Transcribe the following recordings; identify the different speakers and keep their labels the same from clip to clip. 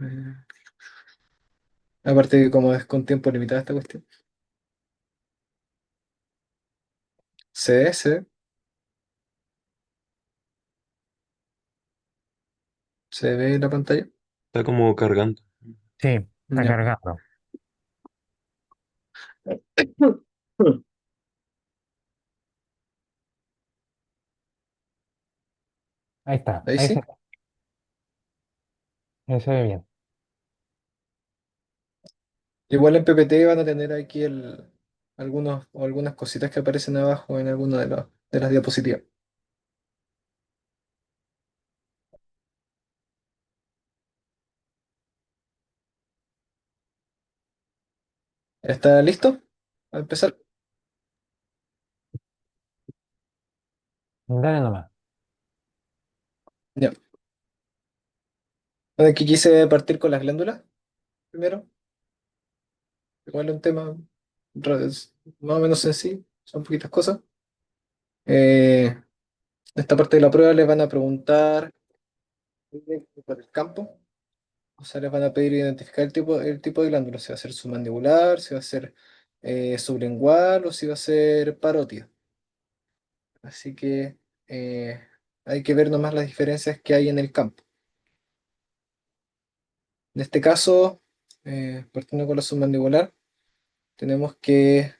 Speaker 1: Eh, Aparte que como es con tiempo limitado esta cuestión. ¿Se ve la pantalla?
Speaker 2: Está como cargando.
Speaker 3: Sí, está
Speaker 1: Ya.
Speaker 3: cargando. Ahí está,
Speaker 1: Ahí sí.
Speaker 3: ahí se ve bien.
Speaker 1: Igual en PPT van a tener aquí algunos, o algunas cositas que aparecen abajo en alguna de las diapositivas. ¿Está listo? A empezar.
Speaker 3: Dale nomás.
Speaker 1: Ya. Bueno, aquí quise partir con las glándulas primero. Igual es un tema es más o menos sencillo. Son poquitas cosas. En esta parte de la prueba les van a preguntar por el campo. O sea, les van a pedir identificar el tipo de glándula. Si va a ser submandibular, si va a ser sublingual o si va a ser parótida. Así que hay que ver nomás las diferencias que hay en el campo. En este caso, partiendo con la submandibular, tenemos que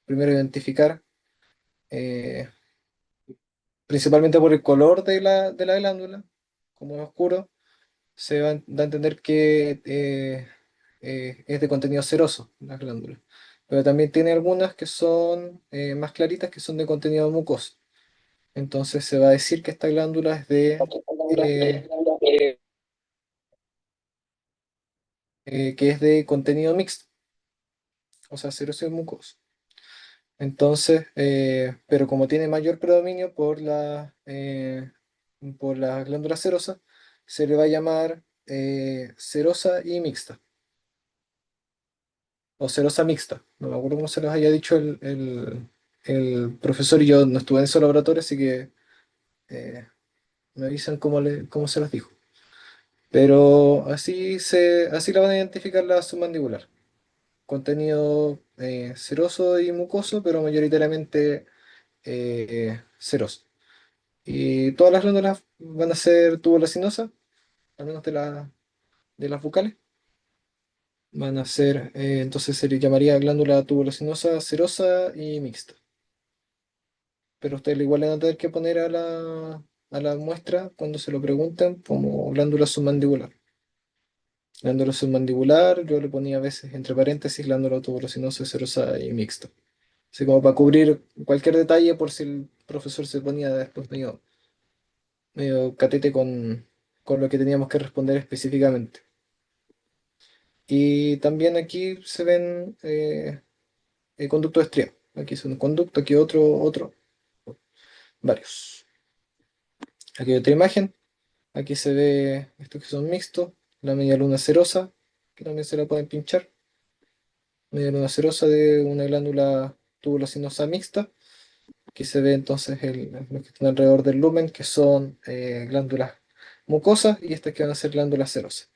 Speaker 1: primero identificar, eh, principalmente por el color de la glándula, como es oscuro, da a entender que es de contenido seroso las glándulas. Pero también tiene algunas que son más claritas, que son de contenido mucoso. Entonces se va a decir que esta glándula es eh, que es de contenido mixto, o sea, seroso y mucoso. Entonces, pero como tiene mayor predominio por la glándula serosa, se le va a llamar serosa y mixta, o serosa mixta. No me acuerdo cómo se los haya dicho el profesor y yo no estuve en ese laboratorio, así que eh, me avisan cómo se los dijo. Pero así la van a identificar la submandibular. Contenido seroso y mucoso, pero mayoritariamente ceroso. Y todas las glándulas van a ser tubulocinosas, al menos de las bucales. Van a ser, entonces se le llamaría glándula tubulocinosa, serosa y mixta. Pero ustedes igual le van a tener que poner a la muestra cuando se lo pregunten como glándula submandibular. Glándula submandibular, yo le ponía a veces entre paréntesis glándula tubulocinosa, serosa y mixta. Así como para cubrir cualquier detalle por si el profesor se ponía después medio catete con lo que teníamos que responder específicamente. Y también aquí se ven conductos estriados. Aquí es un conducto, aquí otro, varios. Aquí hay otra imagen. Aquí se ve estos que son mixtos. La media luna serosa, que también se la pueden pinchar. Media luna serosa de una glándula tubulocinosa mixta. Aquí se ve entonces los que están alrededor del lumen, que son glándulas mucosas, y estas que van a ser glándulas serosas.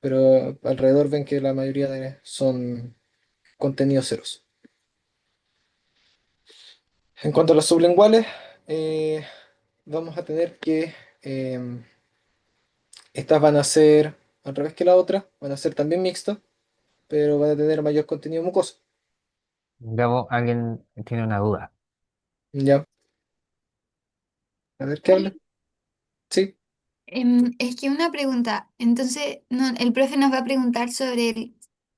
Speaker 1: Pero alrededor ven que la mayoría son contenidos ceros. En cuanto a las sublinguales, eh, vamos a tener que estas van a ser, al revés que la otra, van a ser también mixtas, pero van a tener mayor contenido mucoso.
Speaker 3: Gabo, alguien tiene una duda.
Speaker 1: Ya, a ver qué
Speaker 4: Oli,
Speaker 1: habla. Sí,
Speaker 4: es que una pregunta, entonces el profe nos va a preguntar sobre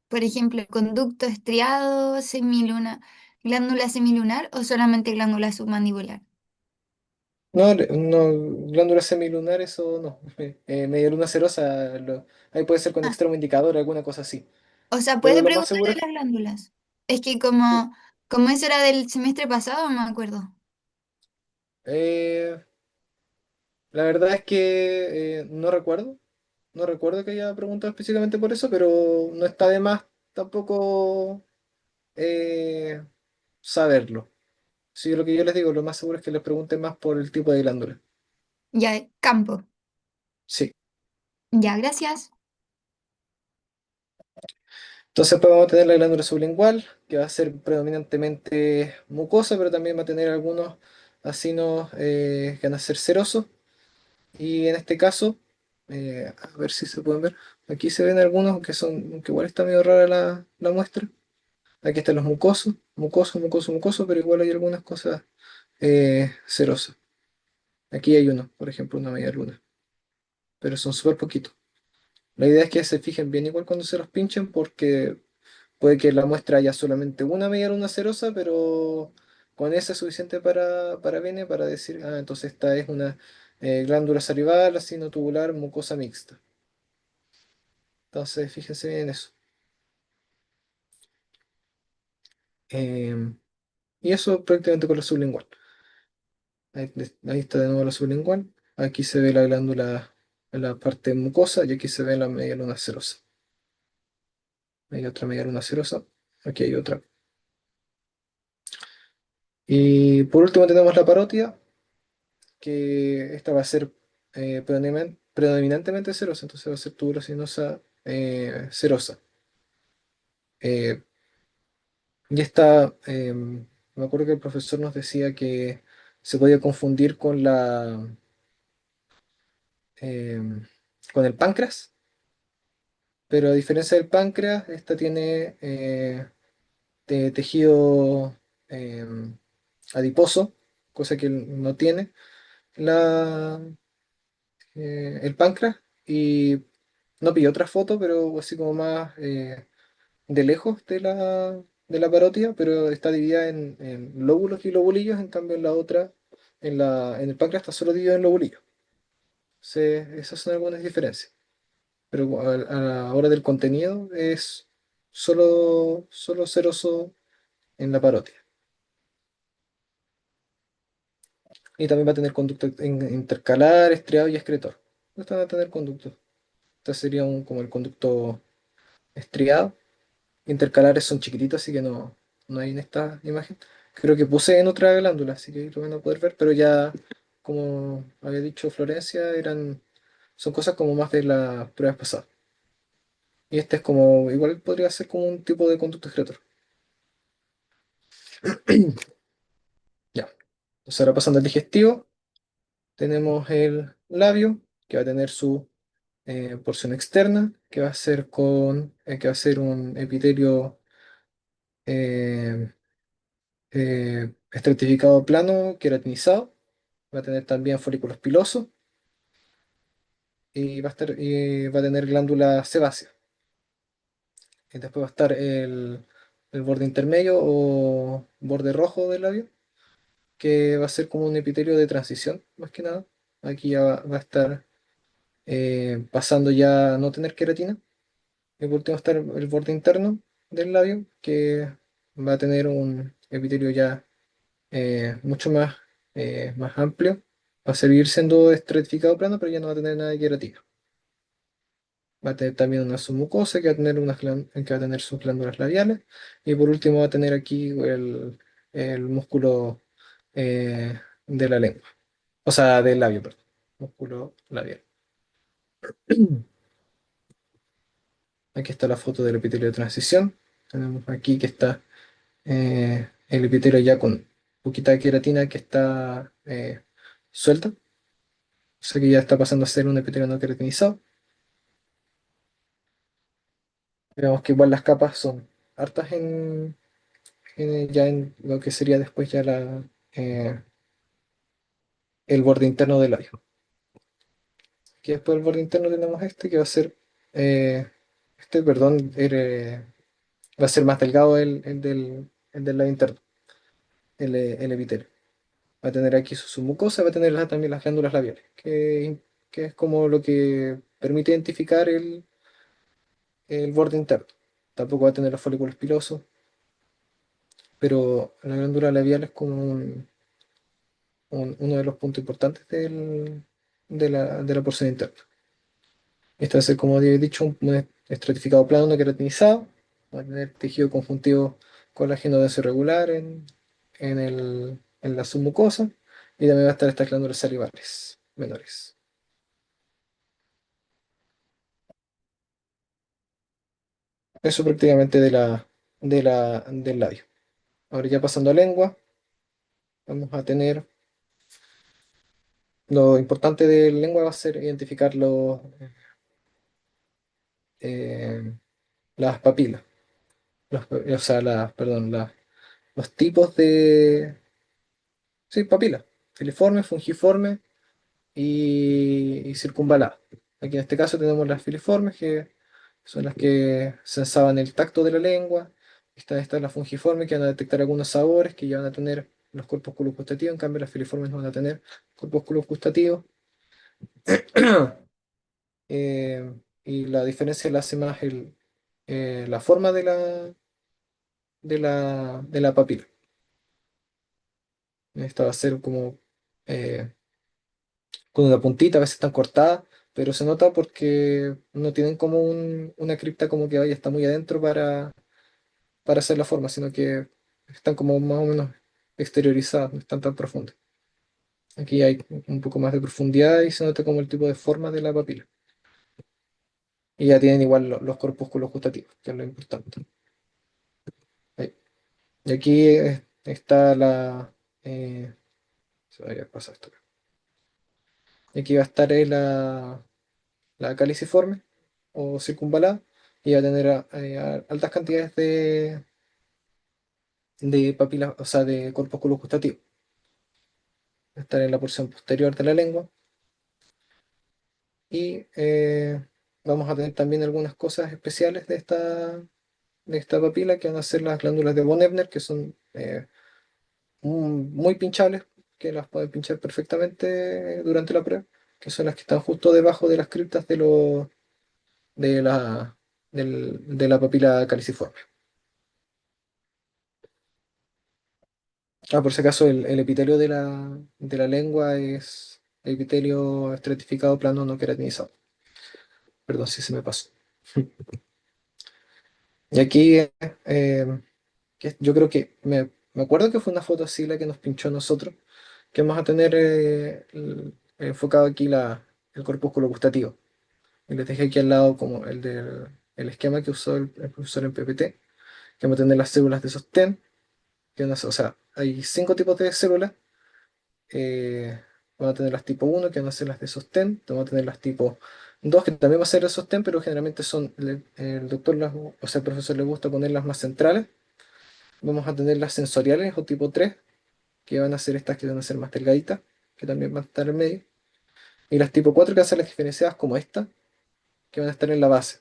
Speaker 4: por ejemplo, el conducto estriado, glándula semilunar o solamente glándula submandibular.
Speaker 1: no, no, glándulas semilunares o no. Media luna serosa, ahí puede ser con
Speaker 4: Ah,
Speaker 1: extremo indicador, alguna cosa así.
Speaker 4: o sea,
Speaker 1: Pero
Speaker 4: puede
Speaker 1: lo más
Speaker 4: preguntar
Speaker 1: seguro
Speaker 4: de
Speaker 1: es
Speaker 4: las glándulas. Es que
Speaker 1: que
Speaker 4: como eso era del semestre pasado, no me acuerdo.
Speaker 1: eh, la verdad es que no recuerdo. No recuerdo que haya preguntado específicamente por eso, pero no está de más tampoco eh, saberlo. Sí, lo que yo les digo, lo más seguro es que les pregunten más por el tipo de glándula.
Speaker 4: Ya, campo.
Speaker 1: Sí,
Speaker 4: Ya, gracias.
Speaker 1: Entonces, pues vamos a tener la glándula sublingual, que va a ser predominantemente mucosa, pero también va a tener algunos acinos que van a ser serosos. Y en este caso, a ver si se pueden ver, aquí se ven algunos que son, que igual está medio rara la muestra. Aquí están los mucosos, mucoso, pero igual hay algunas cosas cerosas. Aquí hay uno, por ejemplo, una media luna, pero son súper poquitos. La idea es que se fijen bien igual cuando se los pinchen porque puede que la muestra haya solamente una media luna cerosa, pero con esa es suficiente para Bene para decir, ah, entonces esta es una glándula salival, tubular, mucosa mixta. Entonces, fíjense bien en eso. Em, y eso prácticamente con la sublingual. Ahí está de nuevo la sublingual. Aquí se ve la glándula en la parte mucosa y aquí se ve la media luna cerosa. Hay otra media luna cerosa. Aquí hay otra. Y por último tenemos la parótida, que esta va a ser predominantemente serosa, entonces va a ser tubulosinosa serosa. Eh, y esta, me acuerdo que el profesor nos decía que se podía confundir em, con el páncreas, pero a diferencia del páncreas, esta tiene tejido adiposo, cosa que no tiene el páncreas, y no pillé otra foto, pero así como más de lejos de la parótida, pero está dividida en lóbulos y lobulillos, en cambio en la otra, en el páncreas está solo dividido en lobulillos. Esas son algunas diferencias. Pero a la hora del contenido es solo seroso en la parótida. Y también va a tener conducto intercalar, estriado y excretor. Estos van a tener conductos. Este sería como el conducto estriado. Intercalares son chiquititos, así que no hay en esta imagen. Creo que puse en otra glándula, así que lo van a poder ver, pero ya, como había dicho Florencia, son cosas como más de las pruebas pasadas. Y este es como, igual podría ser como un tipo de conducto excretor. Ya. Entonces ahora pasando al digestivo, tenemos el labio, que va a tener su porción externa, que va a ser un epitelio eh, estratificado plano, queratinizado. Va a tener también folículos pilosos y va a tener glándula sebácea. Y después va a estar el borde intermedio o borde rojo del labio, que va a ser como un epitelio de transición, más que nada. Aquí ya va a estar pasando ya a no tener queratina. Y por último va a estar el borde interno del labio, que va a tener un epitelio ya mucho más amplio. Va a seguir siendo estratificado plano, pero ya no va a tener nada de queratina. Va a tener también una submucosa que va a tener, que va a tener sus glándulas labiales. Y por último va a tener aquí el músculo de la lengua. O sea, del labio, perdón. Músculo labial. Aquí está la foto del epitelio de transición. Tenemos aquí que está el epitelio ya con poquita queratina que está suelta. O sea que ya está pasando a ser un epitelio no queratinizado. Vemos que igual las capas son hartas ya en lo que sería después ya eh, el borde interno del labio. Aquí después del borde interno tenemos este que va a ser, eh, perdón, va a ser más delgado el del labio interno, el epitelio. Va a tener aquí su submucosa, va a tener también las glándulas labiales, que es como lo que permite identificar el borde interno. Tampoco va a tener los folículos pilosos, pero la glándula labial es como uno de los puntos importantes de la porción interna. Este va a ser, como había dicho, un estratificado plano no queratinizado. Va a tener tejido conjuntivo colágeno denso irregular en la submucosa. Y también va a estar estas glándulas salivales menores. Eso prácticamente del labio. Ahora ya pasando a lengua, vamos a tener, lo importante de la lengua va a ser identificar eh, las papilas, o sea, perdón, los tipos de, sí, papilas, filiforme, fungiforme y circunvalada. Aquí en este caso tenemos las filiformes, que son las que sensaban el tacto de la lengua. Están las fungiformes, que van a detectar algunos sabores, que ya van a tener los corpúsculos gustativos. En cambio, las filiformes no van a tener corpúsculos gustativos. Y la diferencia la hace más la forma de la papila. Esta va a ser como eh, con una puntita, a veces están cortadas, pero se nota porque no tienen como una cripta como que vaya, está muy adentro para hacer la forma, sino que están como más o menos exteriorizadas, no están tan profundas. Aquí hay un poco más de profundidad y se nota como el tipo de forma de la papila. Y ya tienen igual los corpúsculos gustativos, que es lo importante. Ahí. Y aquí está se me había pasado esto. Y aquí va a estar la caliciforme o circunvalada y va a tener altas cantidades de papilas, o sea, de corpúsculos gustativos. Va a estar en la porción posterior de la lengua y vamos a tener también algunas cosas especiales de esta papila que van a ser las glándulas de von Ebner, que son muy pinchables, que las pueden pinchar perfectamente durante la prueba, que son las que están justo debajo de las criptas de la, de la papila caliciforme. Por si acaso, el epitelio de la lengua es epitelio estratificado plano no queratinizado. Perdón si se me pasó. Y aquí, yo creo que me acuerdo que fue una foto así la que nos pinchó a nosotros, que vamos a tener enfocado aquí el corpúsculo gustativo. Y les dejé aquí al lado como el esquema que usó el profesor en PPT, que vamos a tener las células de sostén, o sea, hay 5 tipos de células. eh, Vamos a tener las tipo 1 que van a ser las de sostén. Vamos a tener las tipo 2 que también va a ser de sostén, pero generalmente el doctor, o sea, el profesor le gusta ponerlas más centrales. Vamos a tener las sensoriales o tipo 3 que van a ser estas que van a ser más delgaditas, que también van a estar en medio. Y las tipo 4 que van a ser las diferenciadas como esta, que van a estar en la base.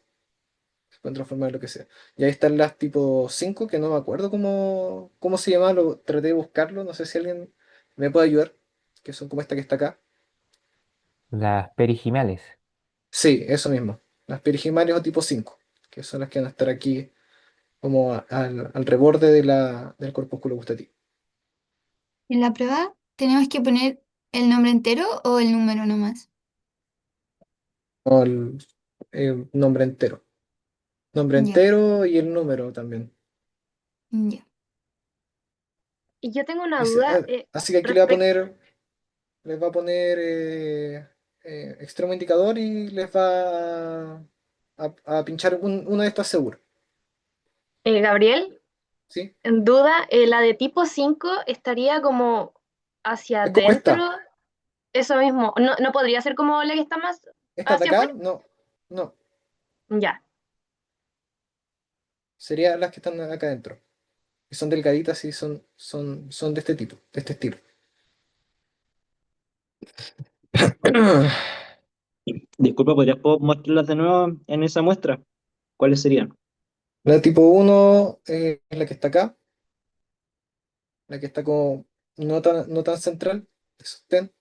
Speaker 1: Se pueden transformar en lo que sea. Y ahí están las tipo 5 que no me acuerdo cómo se llama, traté de buscarlo, no sé si alguien me puede ayudar, que son como esta que está acá.
Speaker 3: Las perigimales.
Speaker 1: Sí, eso mismo. Las perigimales o tipo 5 que son las que van a estar aquí como al reborde del corpúsculo gustativo.
Speaker 4: En la prueba tenemos que poner el nombre entero o el número nomás.
Speaker 1: O el nombre entero. Nombre
Speaker 4: Ya,
Speaker 1: entero y el número también.
Speaker 4: ya.
Speaker 2: Y yo tengo una
Speaker 1: Dice,
Speaker 2: duda
Speaker 1: así que aquí
Speaker 2: respecto.
Speaker 1: les va a poner extremo indicador y les va a pinchar una de estas seguro.
Speaker 2: Gabriel,
Speaker 1: ¿Sí?
Speaker 2: en duda, la de tipo 5 estaría como hacia
Speaker 1: Es como
Speaker 2: adentro,
Speaker 1: esta.
Speaker 2: eso mismo. No, no podría ser como la que está más
Speaker 1: Esta de
Speaker 2: hacia
Speaker 1: acá,
Speaker 2: afuera.
Speaker 1: no, no.
Speaker 2: Ya.
Speaker 1: Serían las que están acá adentro. Que son delgaditas y son de este tipo, de este estilo.
Speaker 5: Disculpa, ¿puedo mostrarlas de nuevo en esa muestra? ¿Cuáles serían?
Speaker 1: La tipo 1 es la que está acá, la que está como no tan central, de sostén.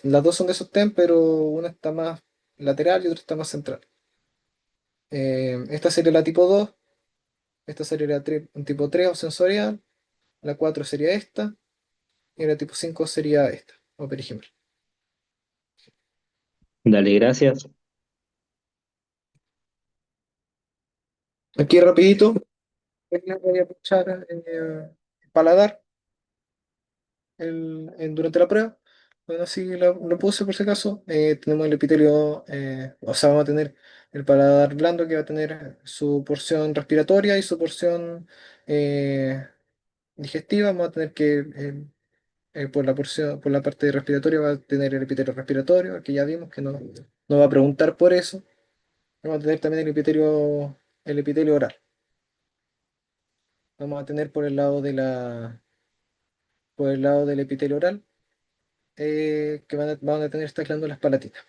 Speaker 1: Las dos son de sostén, pero una está más lateral y otra está más central. Esta sería la tipo 2, esta sería un tipo 3 o sensorial, la 4 sería esta, y la tipo 5 sería esta, o perigimal.
Speaker 5: Dale, gracias.
Speaker 1: Aquí rapidito, les voy a pinchar paladar durante la prueba. Bueno, sí, lo puse por si acaso. Tenemos el epitelio, o sea, vamos a tener el paladar blando que va a tener su porción respiratoria y su porción eh, digestiva. Vamos a tener que, por la porción, por la parte respiratoria, va a tener el epitelio respiratorio, que ya vimos que no va a preguntar por eso. Vamos a tener también el epitelio oral. Vamos a tener por el lado del epitelio oral, que van a tener estas glándulas palatinas.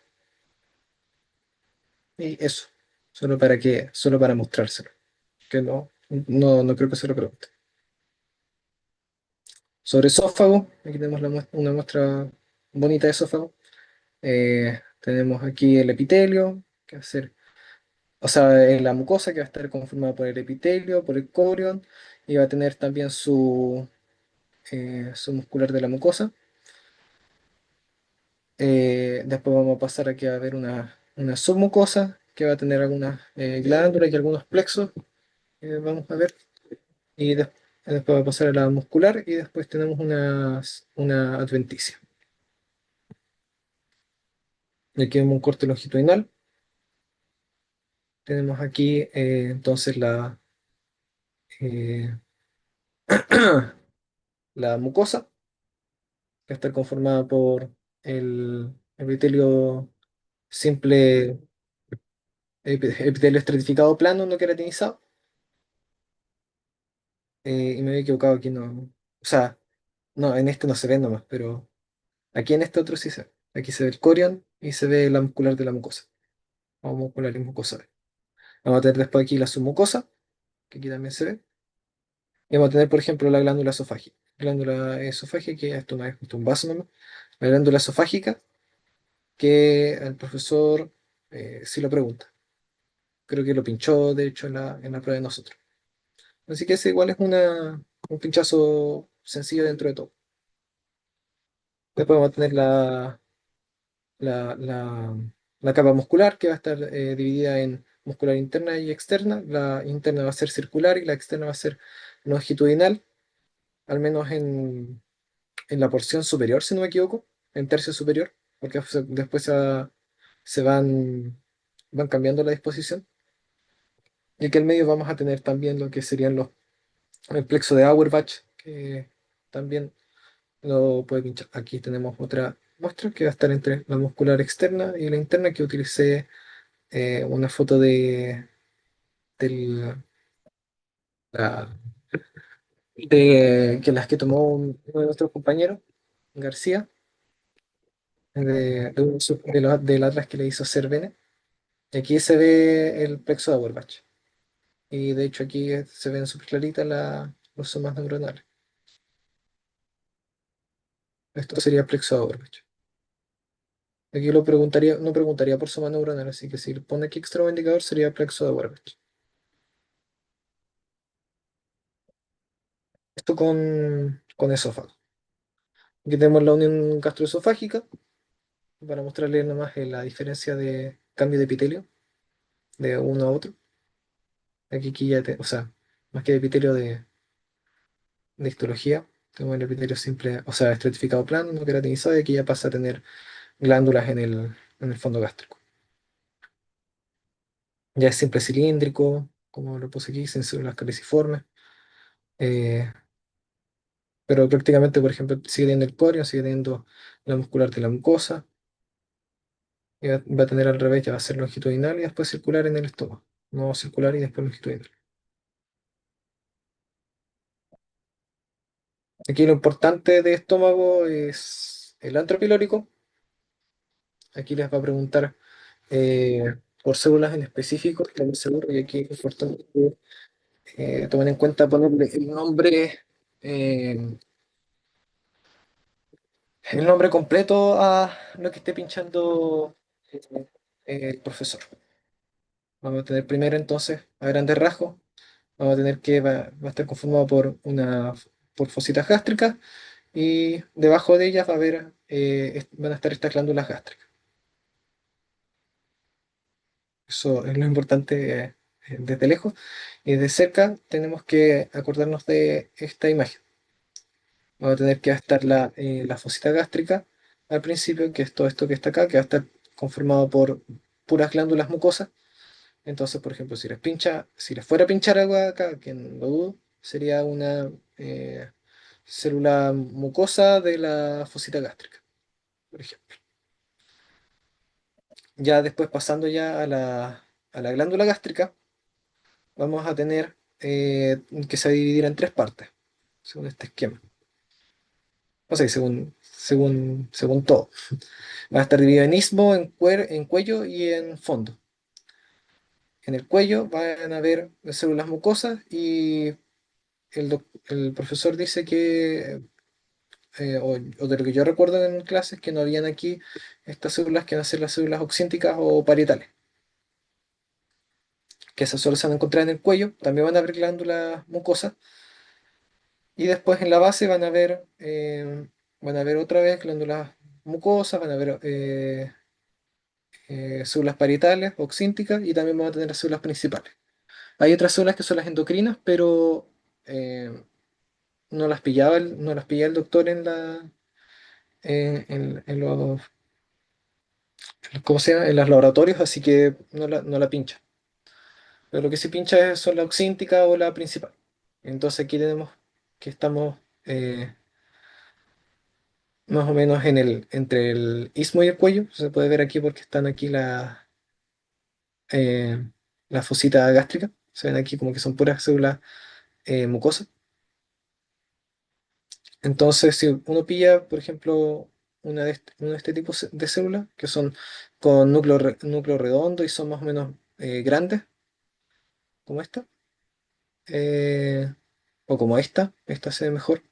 Speaker 1: Y eso, solo para mostrárselo, que no creo que se lo pregunte. Sobre esófago, aquí tenemos una muestra bonita de esófago. Tenemos aquí el epitelio, que va a ser, o sea, la mucosa que va a estar conformada por el epitelio, por el corion, y va a tener también su muscular de la mucosa. Después vamos a pasar aquí a ver una submucosa, que va a tener algunas glándulas y algunos plexos, vamos a ver. Y después va a pasar a la muscular y después tenemos una adventicia. Y aquí vemos un corte longitudinal. Tenemos aquí entonces eh, la mucosa, que está conformada por el epitelio simple, epitelio estratificado plano, no queratinizado. Y me había equivocado aquí, no. O sea, no, en este no se ve nomás, pero aquí en este otro sí se ve. Aquí se ve el corion y se ve la muscular de la mucosa, o muscular y mucosa. Vamos a tener después aquí la submucosa, que aquí también se ve. Y vamos a tener, por ejemplo, la glándula esofágica. Glándula esofágica, que esto no es justo un vaso nomás. La glándula esofágica, que el profesor sí lo pregunta. Creo que lo pinchó, de hecho, en la prueba de nosotros. Así que ese igual es un pinchazo sencillo dentro de todo. Después vamos a tener la, la- la capa muscular, que va a estar dividida en muscular interna y externa. La interna va a ser circular y la externa va a ser longitudinal, al menos en la porción superior, si no me equivoco, en tercio superior, porque después van cambiando la disposición. Y aquí al medio vamos a tener también lo que serían el plexo de Auerbach, que también lo puede pinchar. Aquí tenemos otra muestra que va a estar entre la muscular externa y la interna, que utilicé una foto del- la- que las que tomó uno de nuestros compañeros, García, del atlas que le hizo Cervene. Y aquí se ve el plexo de Auerbach. Y de hecho aquí se ven súper claritas los somas neuronales. Esto sería plexo de Auerbach. Aquí no preguntaría por soma neuronal, así que si le pone aquí extremo indicador sería plexo de Auerbach. Esto con esófago. Aquí tenemos la unión gastroesofágica, para mostrarles nomás la diferencia de cambio de epitelio de uno a otro. Aquí ya, o sea, más que de epitelio de histología, tenemos el epitelio simple, o sea, estratificado plano, no queratinizado, y aquí ya pasa a tener glándulas en el fondo gástrico. Ya es simple cilíndrico, como lo puse aquí, sin células caliciformes, eh, pero prácticamente, por ejemplo, sigue teniendo el corio, sigue teniendo la muscular de la mucosa, y va a tener al revés, ya va a ser longitudinal y después circular en el estómago. No circular y después longitudinal. Aquí lo importante de estómago es el antropilórico. Aquí les va a preguntar por células en específico, estoy muy seguro, y aquí es importante que tomen en cuenta ponerle el nombre completo a lo que esté pinchando el profesor. Vamos a tener primero entonces, a grandes rasgos, vamos a tener que va a estar conformado por fositas gástricas y debajo de ellas van a estar estas glándulas gástricas. Eso es lo importante desde lejos. Y de cerca tenemos que acordarnos de esta imagen. Vamos a tener que estar la fosita gástrica al principio, que es todo esto que está acá, que va a estar conformado por puras glándulas mucosas. Entonces, por ejemplo, si les fuera a pinchar algo acá, que no lo dudo, sería una célula mucosa de la fosita gástrica, por ejemplo. Ya después pasando ya a la glándula gástrica, vamos a tener que se va a dividir en tres partes, según este esquema. O sea, según todo. Va a estar dividido en istmo, en cuello y en fondo. En el cuello van a haber células mucosas y el profesor dice que, o de lo que yo recuerdo en clases, que no habían aquí estas células que van a ser las células oxínticas o parietales, que esas solo se van a encontrar en el cuello, también van a haber glándulas mucosas, y después en la base van a haber otra vez glándulas mucosas, van a haber células parietales, oxínticas, y también van a tener las células principales. Hay otras células que son las endocrinas, pero eh, no las pillaba el doctor en los, ¿cómo se llama? En los laboratorios, así que no la pincha. Pero lo que sí pincha son la oxíntica o la principal. Entonces aquí tenemos que estamos más o menos entre el istmo y el cuello. Se puede ver aquí porque están aquí eh, la fosita gástrica. Se ven aquí como que son puras células mucosas. Entonces, si uno pilla, por ejemplo, uno de este tipo de células, que son con núcleo redondo y son más o menos grandes, como esta, eh, o como esta se ve mejor,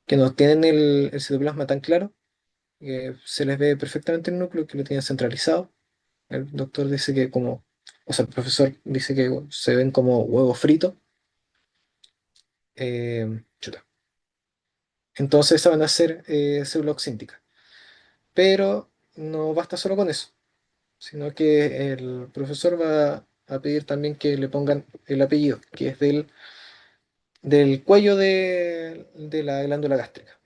Speaker 1: que no tienen el citoplasma tan claro, se les ve perfectamente el núcleo, que lo tienen centralizado. El doctor dice que o sea, el profesor dice que se ven como huevos fritos. Chuta. Entonces, esas van a ser células oxínticas. Pero no basta solo con eso, sino que el profesor va a pedir también que le pongan el apellido, que es del cuello de la glándula gástrica.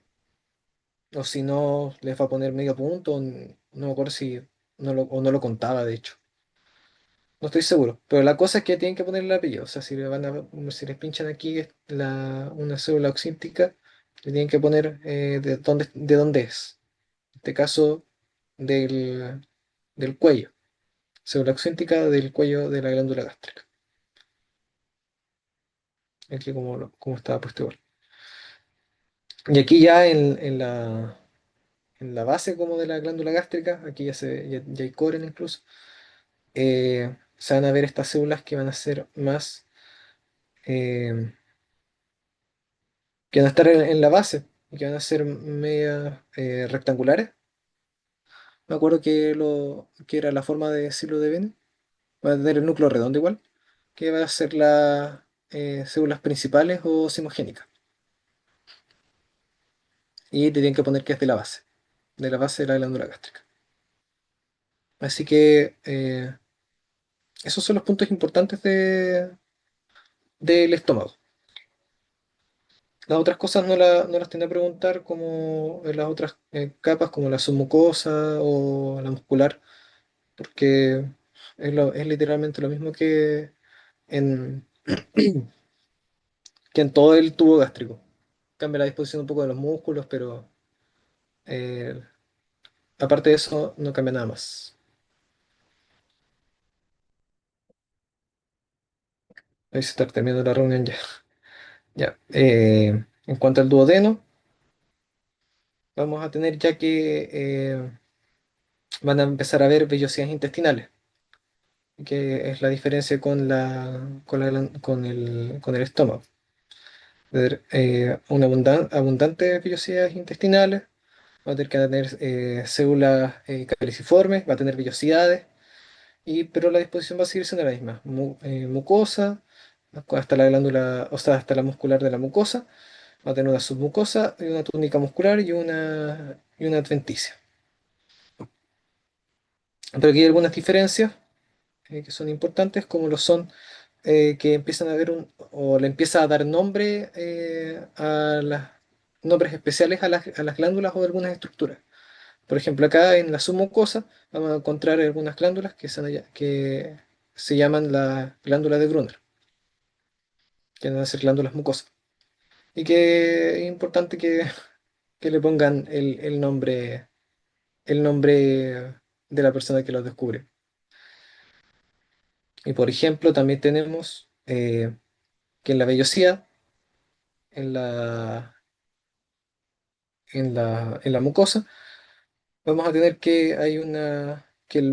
Speaker 1: O si no, les va a poner medio punto, no me acuerdo si o no lo contaba, de hecho. No estoy seguro, pero la cosa es que tienen que poner el apellido. O sea, si les pinchan aquí una célula oxíntica, le tienen que poner de dónde es. En este caso, del cuello. Célula oxíntica del cuello de la glándula gástrica. Aquí como estaba puesto igual. Y aquí ya en la base como de la glándula gástrica, aquí ya hay coren incluso, se van a ver estas células que van a ser más, eh, que van a estar en la base, y que van a ser media rectangulares. Me acuerdo que era la forma de decirlo de Bene. Va a tener el núcleo redondo igual, que va a ser las células principales o simogénicas. Y te tienen que poner que es de la base de la glándula gástrica. Así que esos son los puntos importantes del estómago. Las otras cosas no las tenía que preguntar como en las otras capas, como la submucosa o la muscular, porque es literalmente lo mismo en, que en todo el tubo gástrico. Cambia la disposición un poco de los músculos, pero eh, aparte de eso no cambia nada más. Ahí se está terminando la reunión ya. Ya. En cuanto al duodeno, vamos a tener ya que van a empezar a ver vellosidades intestinales, que es la diferencia con el estómago. Ver, abundantes vellosidades intestinales, va a tener que tener células caliciformes, va a tener vellosidades, pero la disposición va a seguir siendo la misma. Mucosa, hasta la glándula, o sea, hasta la muscular de la mucosa, va a tener una submucosa y una túnica muscular y una adventicia. Pero aquí hay algunas diferencias que son importantes, como lo son que empiezan a ver o le empieza a dar nombres especiales a las glándulas o algunas estructuras. Por ejemplo, acá en la submucosa vamos a encontrar algunas glándulas que se llaman la glándula de Brunner, que van a ser glándulas mucosas. Y que es importante que le pongan el nombre de la persona que los descubre. Y por ejemplo, también tenemos que en la vellosidad, en la mucosa, vamos a tener que que la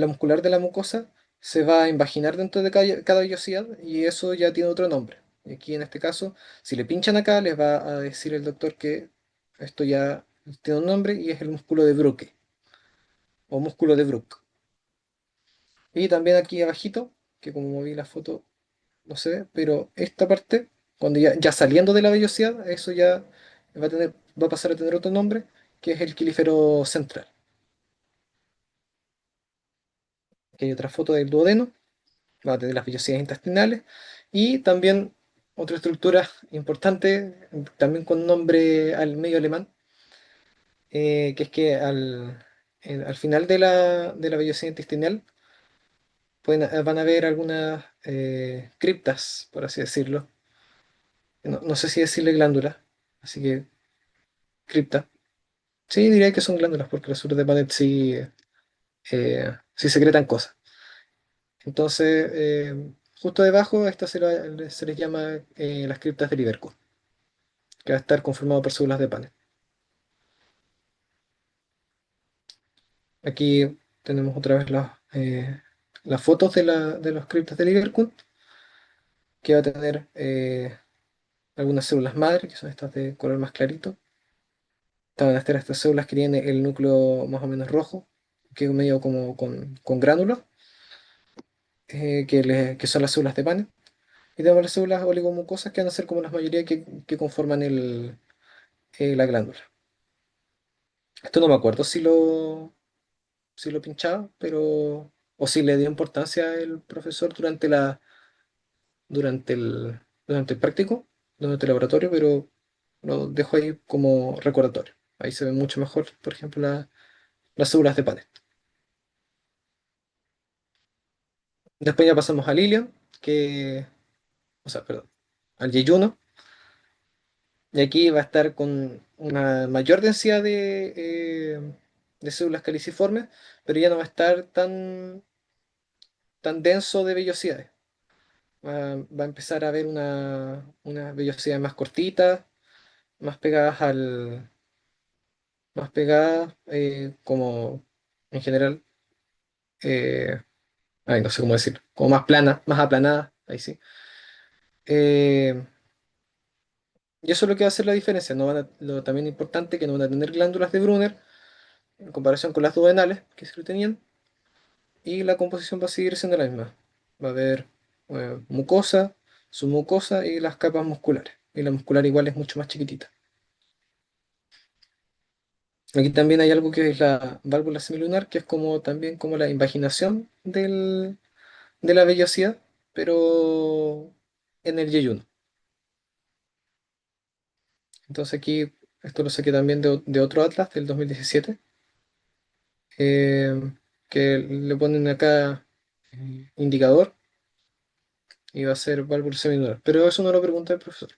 Speaker 1: muscular de la mucosa se va a invaginar dentro de cada vellosidad y eso ya tiene otro nombre. Y aquí en este caso, si le pinchan acá, les va a decir el doctor que esto ya tiene un nombre y es el músculo de Brooke o músculo de Brook. Y también aquí abajito, que como vi la foto no se ve, pero esta parte, cuando ya saliendo de la vellosidad, eso ya va a pasar a tener otro nombre, que es el quelífero central. Aquí hay otra foto del duodeno, va a tener las vellosidades intestinales y también otra estructura importante, también con nombre al medio alemán, que es que al final de la vellosidad intestinal van a haber algunas criptas, por así decirlo. No sé si decirle glándula, así que cripta. Sí, diría que son glándulas, porque los suros de Panet sí secretan cosas. Entonces, justo debajo, a esto se les llama las criptas de Liverpool, que va a estar conformado por células de Panet. Aquí tenemos otra vez las fotos de las criptas de Liverpool, que va a tener algunas células madre, que son estas de color más clarito. Van a estar estas células que tienen el núcleo más o menos rojo, que es medio como con gránulos, que son las células de Paneth. Y tenemos las células oligomucosas que van a ser como la mayoría que conforman la glándula. Esto no me acuerdo si lo pinchaba, o si le dio importancia el profesor durante el práctico, durante el laboratorio, pero lo dejo ahí como recordatorio. Ahí se ve mucho mejor, por ejemplo, las células de Paneth. Después ya pasamos al Ilion, o sea, perdón, al yeyuno, y aquí va a estar con una mayor densidad de células caliciformes, pero ya no va a estar tan denso de vellosidades. Va a empezar a haber unas vellosidades más cortitas, más pegadas como en general, eh, ay, no sé cómo decirlo, como más planas, más aplanadas, ahí sí. Eh, Y eso es lo que va a hacer la diferencia. No lo también importante que no van a tener glándulas de Brunner en comparación con las duodenales, que sí lo tenían, y la composición va a seguir siendo la misma. Va a haber mucosa, submucosa y las capas musculares. Y la muscular igual es mucho más chiquitita. Aquí también hay algo que es la válvula semilunar, que es como también como la invaginación de la vellosidad, pero en el yeyuno. Entonces aquí, esto lo saqué también de otro atlas del 2017 eh, que le ponen acá indicador y va a ser válvula semilunar. Pero eso no lo pregunta el profesor,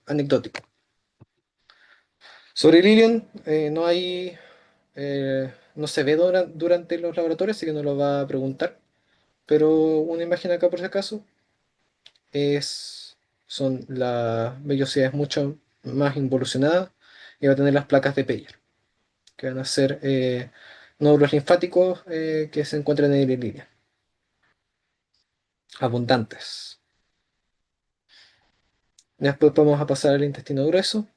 Speaker 1: anecdótico. Sobre el ilion, no se ve durante los laboratorios, así que no lo va a preguntar. Pero una imagen acá por si acaso es, son las vellosidades mucho más involucionadas y va a tener las placas de Peyer, que van a ser nódulos linfáticos que se encuentran en el ilion, abundantes. Después vamos a pasar al intestino grueso.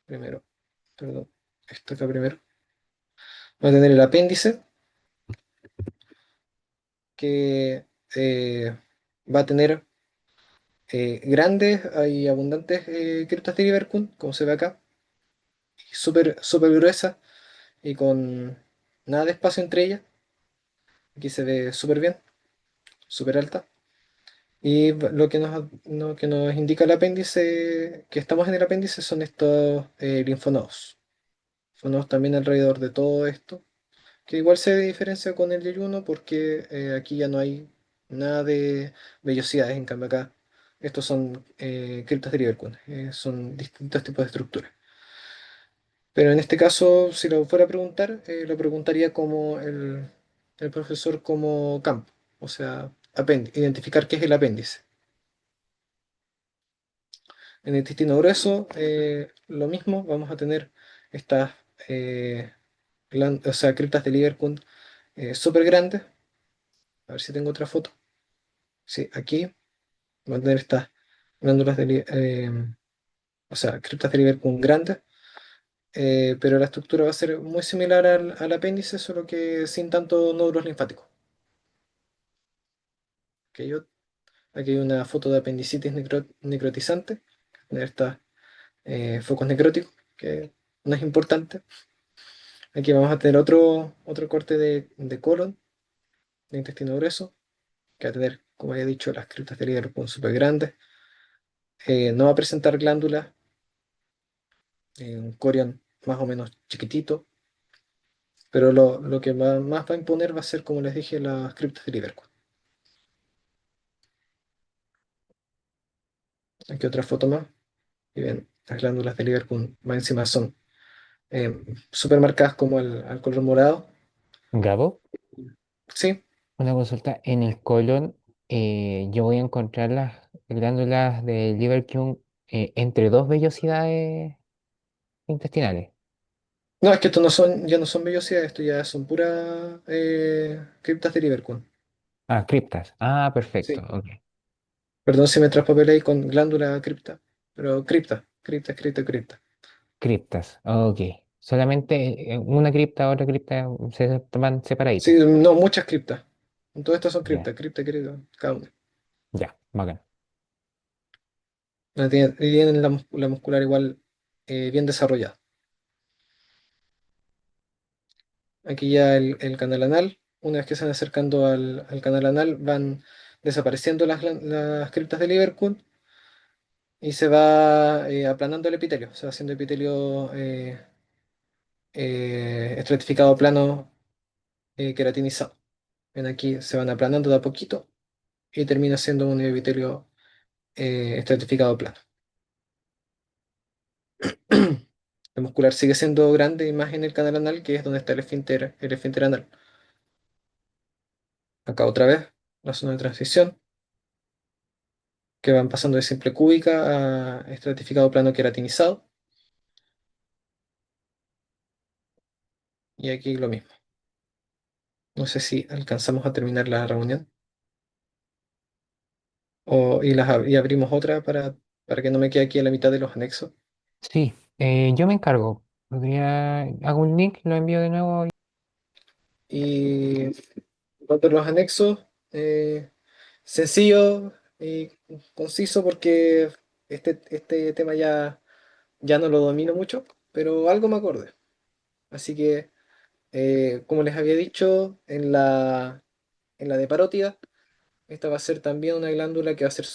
Speaker 1: Primero, perdón, esto acá primero. Va a tener el apéndice, que va a tener grandes y abundantes criptas de Ibercun, como se ve acá, súper súper gruesas y con nada de espacio entre ellas. Aquí se ve súper bien, súper alta. Y lo que nos indica el apéndice, que estamos en el apéndice, son estos linfonodos. ponemos también alrededor de todo esto, que igual se diferencia con el yeyuno porque aquí ya no hay nada de vellosidades, en cambio acá estos son criptas de Lieberkühn, son distintos tipos de estructuras. Pero en este caso, si lo fuera a preguntar, lo preguntaría como el profesor como campo, o sea, identificar qué es el apéndice. En el intestino grueso, lo mismo, vamos a tener estas o sea, criptas de Lieberkühn súper grandes. A ver si tengo otra foto. Sí, aquí vamos a tener estas glándulas o sea, criptas de Lieberkühn grandes, pero la estructura va a ser muy similar al apéndice, solo que sin tanto nódulos linfáticos. Aquí hay una foto de apendicitis necrotizante, tener estos focos necróticos, que no es importante. Aquí vamos a tener otro corte de colon, de intestino grueso, que va a tener, como ya he dicho, las criptas de Lieberkühn súper grandes. No va a presentar glándulas, un corion más o menos chiquitito, pero lo que más va a imponer va a ser, como les dije, las criptas de Lieberkühn. Aquí otra foto más, y ven, las glándulas de Lieberkühn más encima son eh, súper marcadas como al color morado.
Speaker 3: Gabo,
Speaker 1: Sí,
Speaker 3: una consulta. En el colon, yo voy a encontrar las glándulas de Lieberkühn entre dos vellosidades intestinales.
Speaker 1: no, es que estos no son, ya no son vellosidades, esto ya son puras criptas de Lieberkühn.
Speaker 3: Ah, criptas. Ah, perfecto.
Speaker 1: Sí,
Speaker 3: Ok.
Speaker 1: perdón si me traspapelé ahí con glándula cripta, pero cripta.
Speaker 3: Criptas. Ok. Solamente una cripta, otra cripta se van
Speaker 1: Sí,
Speaker 3: separaditas.
Speaker 1: no, muchas criptas. Todas estas son
Speaker 3: Ya,
Speaker 1: cripta, cada una.
Speaker 3: ya, bacán.
Speaker 1: Tienen la muscular igual bien desarrollada. Aquí ya el canal anal, una vez que se van acercando al canal anal, van desapareciendo las criptas de Lieberkühn y se va aplanando el epitelio, se va haciendo epitelio estratificado plano queratinizado. Ven aquí, se van aplanando de a poquito y termina siendo un epitelio estratificado plano. La muscular sigue siendo grande y más en el canal anal, que es donde está el esfínter anal. Acá otra vez, la zona de transición, que van pasando de simple cúbica a estratificado plano queratinizado. Y aquí lo mismo. No sé si alcanzamos a terminar la reunión y abrimos otra para que no me quede aquí a la mitad de los anexos.
Speaker 3: Sí, yo me encargo. Hago un link, lo envío de nuevo.
Speaker 1: Y cuanto a los anexos, sencillo y conciso porque este tema ya no lo domino mucho, pero algo me acordé. Así que, como les había dicho, en la de parótida, esta va a ser también una glándula que va a ser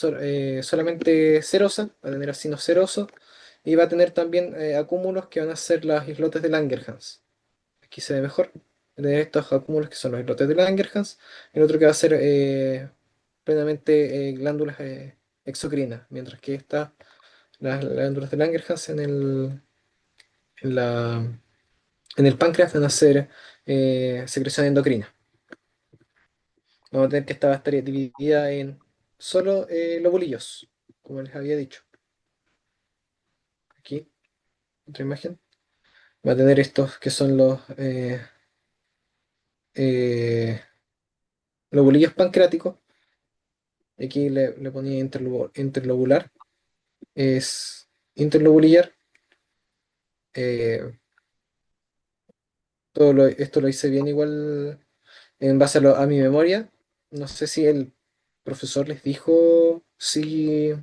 Speaker 1: solamente serosa, va a tener acinos serosos y va a tener también acúmulos que van a ser las islotes de Langerhans. Aquí se ve mejor. De estos acúmulos que son los islotes de Langerhans, el otro que va a ser plenamente glándulas exocrinas, mientras que las glándulas de Langerhans en la, en el páncreas van a ser secreción endocrina. Vamos a tener que esta va a estar dividida en solo lobulillos, como les había dicho. Aquí, otra imagen. Va a tener estos que son los eh, lobulillos pancreáticos. Aquí le ponía interlobular. Es interlobulillar. Eh, esto lo hice bien igual en base a mi memoria. No sé si el profesor les dijo si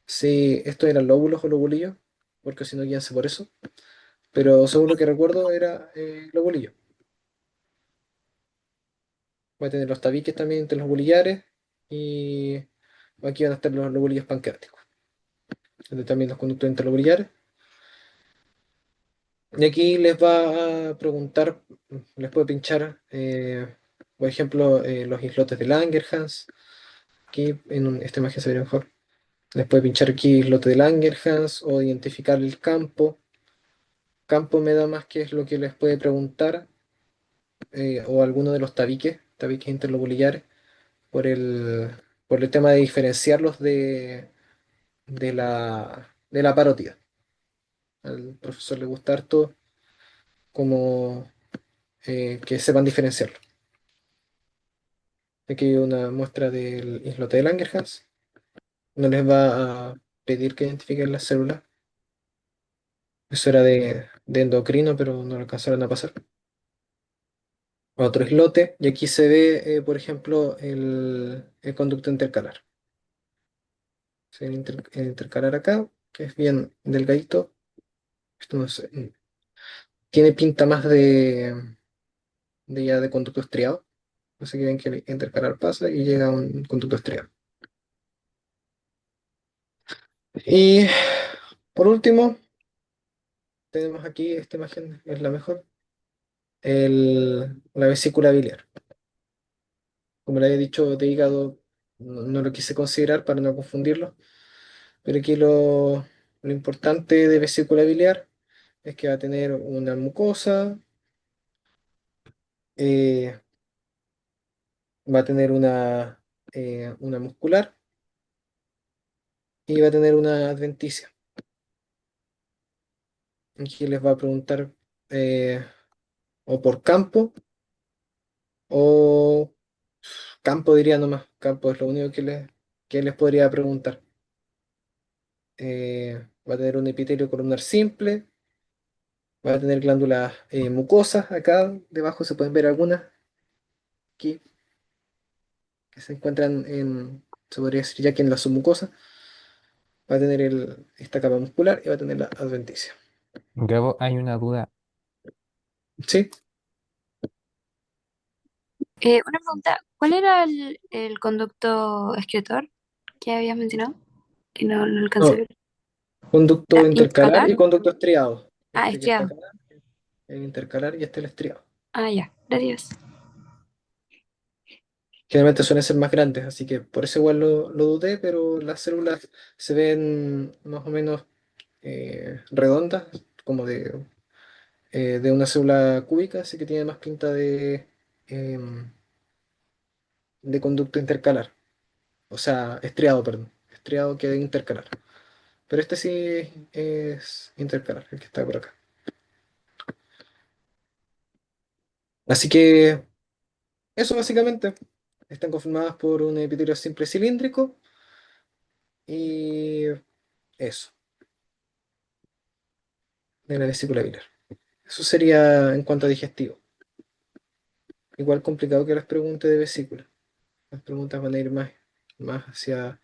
Speaker 1: estos eran lóbulos o lobulillos, porque si no, guíense por eso. Pero según lo que recuerdo era lobulillo. Va a tener los tabiques también entre los bulillares y aquí van a estar los lobulillos pancreáticos. Donde también los conductos interlobulillares. Y aquí les va a preguntar, les puede pinchar, por ejemplo, los islotes de Langerhans. Aquí esta imagen se ve mejor. Les puede pinchar aquí islote de Langerhans o identificar el campo. Campo me da más que es lo que les puede preguntar, o alguno de los tabiques interloculiares, por por el tema de diferenciarlos de la parótida. Al profesor le gusta harto como que sepan diferenciarlo. Aquí hay una muestra del islote de Langerhans. No les va a pedir que identifiquen las células. Eso era de endocrino, pero no lo alcanzaron a pasar. Otro islote, y aquí se ve, por ejemplo, el conducto intercalar. Se ve el intercalar acá, que es bien delgadito. Esto no sé, tiene pinta más de ya de conducto estriado. Así que ven que el intercalar pasa y llega a un conducto estriado. Y por último, tenemos aquí, esta imagen es la mejor, la vesícula biliar. Como le había dicho, de hígado no lo quise considerar para no confundirlo, pero aquí lo importante de vesícula biliar es que va a tener una mucosa, eh, va a tener una muscular y va a tener una adventicia. Aquí les va a preguntar eh, o por campo o campo, diría nomás. Campo es lo único que les podría preguntar. Va a tener un epitelio columnar simple, va a tener glándulas mucosas acá debajo, se pueden ver algunas aquí que se encuentran se podría decir ya que en la submucosa. Va a tener esta capa muscular y va a tener la adventicia.
Speaker 3: Gabo, hay una duda.
Speaker 1: ¿Sí?
Speaker 6: Una pregunta, ¿cuál era el conducto excretor que habías mencionado? Que no alcancé a
Speaker 1: No,
Speaker 6: ver.
Speaker 1: conducto
Speaker 6: ¿Era
Speaker 1: intercalar
Speaker 6: intercalar?
Speaker 1: y conducto estriado.
Speaker 6: Ah,
Speaker 1: Este que está
Speaker 6: estriado.
Speaker 1: acá, el intercalar y este el estriado.
Speaker 6: Ah, ya, gracias.
Speaker 1: Generalmente suelen ser más grandes, así que por eso igual lo dudé, pero las células se ven más o menos redondas, como de una célula cúbica, así que tiene más pinta em, de conducto intercalar. O sea, estriado, perdón. Estriado que de intercalar. Pero este sí es intercalar, el que está por acá. Así que eso básicamente. Están conformadas por un epitelio simple cilíndrico y eso, de la vesícula biliar. Eso sería en cuanto a digestivo. Igual complicado que las preguntas de vesícula. Las preguntas van a ir más hacia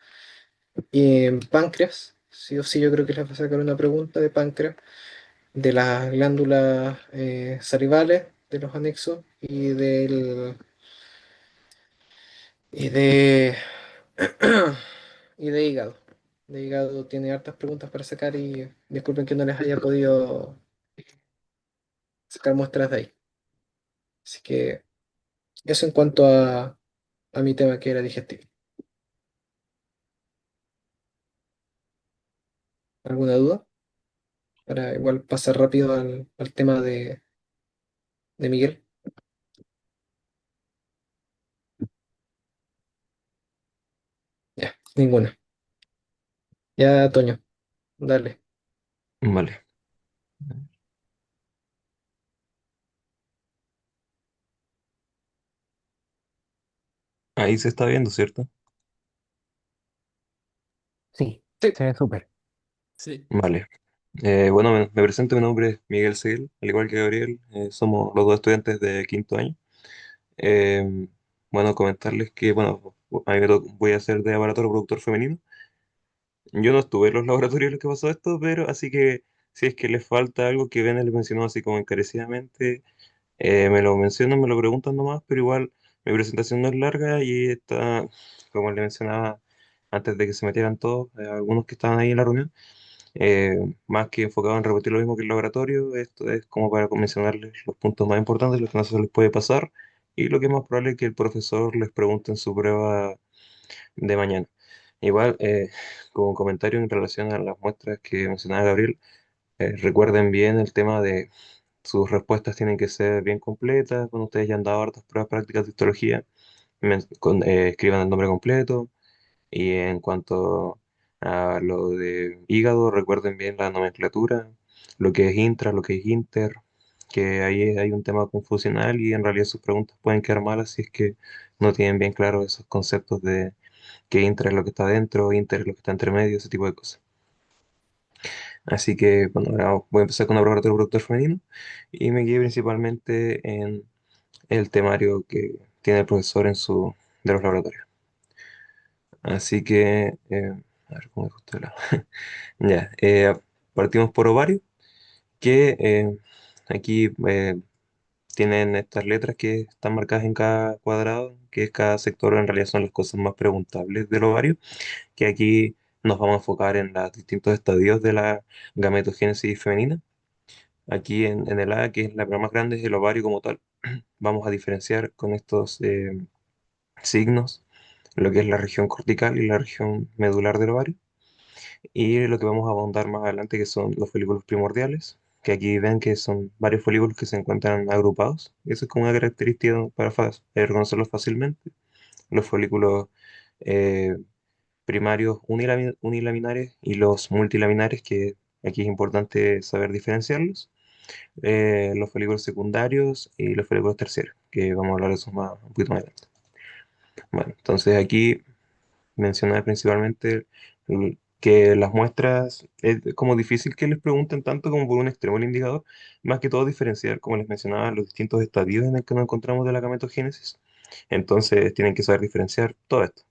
Speaker 1: páncreas. Sí o sí, yo creo que les va a sacar una pregunta de páncreas, de las glándulas salivales, de los anexos y de y de hígado. De hígado tiene hartas preguntas para sacar y disculpen que no les haya podido sacar muestras de ahí. Así que eso en cuanto a mi tema que era digestivo. ¿Alguna duda? Para igual pasar rápido al tema de Miguel. Ya, ninguna. Ya, Toño, dale.
Speaker 7: Vale. Ahí se está viendo, ¿cierto?
Speaker 3: Sí,
Speaker 1: Sí.
Speaker 3: se ve súper.
Speaker 8: Sí.
Speaker 7: Vale. Bueno, me presento, mi nombre es Miguel Seguel, al igual que Gabriel, somos los dos estudiantes de quinto año. Eh, bueno, comentarles que, bueno, a mí voy a ser de laboratorio productor femenino. Yo no estuve en los laboratorios en los que pasó esto, pero así que si es que les falta algo que Bene les mencionó así como encarecidamente, me lo mencionan, me lo preguntan nomás, pero igual mi presentación no es larga y está, como le mencionaba antes de que se metieran todos, algunos que estaban ahí en la reunión. Más que enfocado en repetir lo mismo que el laboratorio, esto es como para mencionarles los puntos más importantes, los que no se les puede pasar, y lo que es más probable es que el profesor les pregunte en su prueba de mañana. Igual, como comentario en relación a las muestras que mencionaba Gabriel, recuerden bien el tema de sus respuestas tienen que ser bien completas. Cuando ustedes ya han dado hartas pruebas prácticas de histología, escriban el nombre completo. Y en cuanto a lo de hígado, recuerden bien la nomenclatura, lo que es intra, lo que es inter, que ahí hay un tema confusional y en realidad sus preguntas pueden quedar malas si es que no tienen bien claros esos conceptos de que intra es lo que está dentro, inter es lo que está entre medio, ese tipo de cosas. Así que, bueno, ahora voy a empezar con la prueba de reproductor femenino y me guié principalmente en el temario que tiene el profesor en de los laboratorios. Así que, a ver cómo me gusta la. Ya, partimos por ovario, que aquí tienen estas letras que están marcadas en cada cuadrado, que es cada sector, en realidad son las cosas más preguntables del ovario, que aquí nos vamos a enfocar en los distintos estadios de la gametogénesis femenina. Aquí en el A, que es la prueba más grande, es el ovario como tal. Vamos a diferenciar con estos signos lo que es la región cortical y la región medular del ovario. Y lo que vamos a abordar más adelante, que son los folículos primordiales, que aquí ven que son varios folículos que se encuentran agrupados. Y eso es como una característica para reconocerlos fácilmente. Los folículos eh, primarios unilaminares y los multilaminares, que aquí es importante saber diferenciarlos. Los folículos secundarios y los folículos terciarios, que vamos a hablar de esos un poquito más adelante. Bueno, entonces aquí mencionar principalmente que las muestras es como difícil que les pregunten tanto como por un extremo el indicador, más que todo diferenciar, como les mencionaba, los distintos estadios en el que nos encontramos de la gametogénesis. Entonces tienen que saber diferenciar todo esto,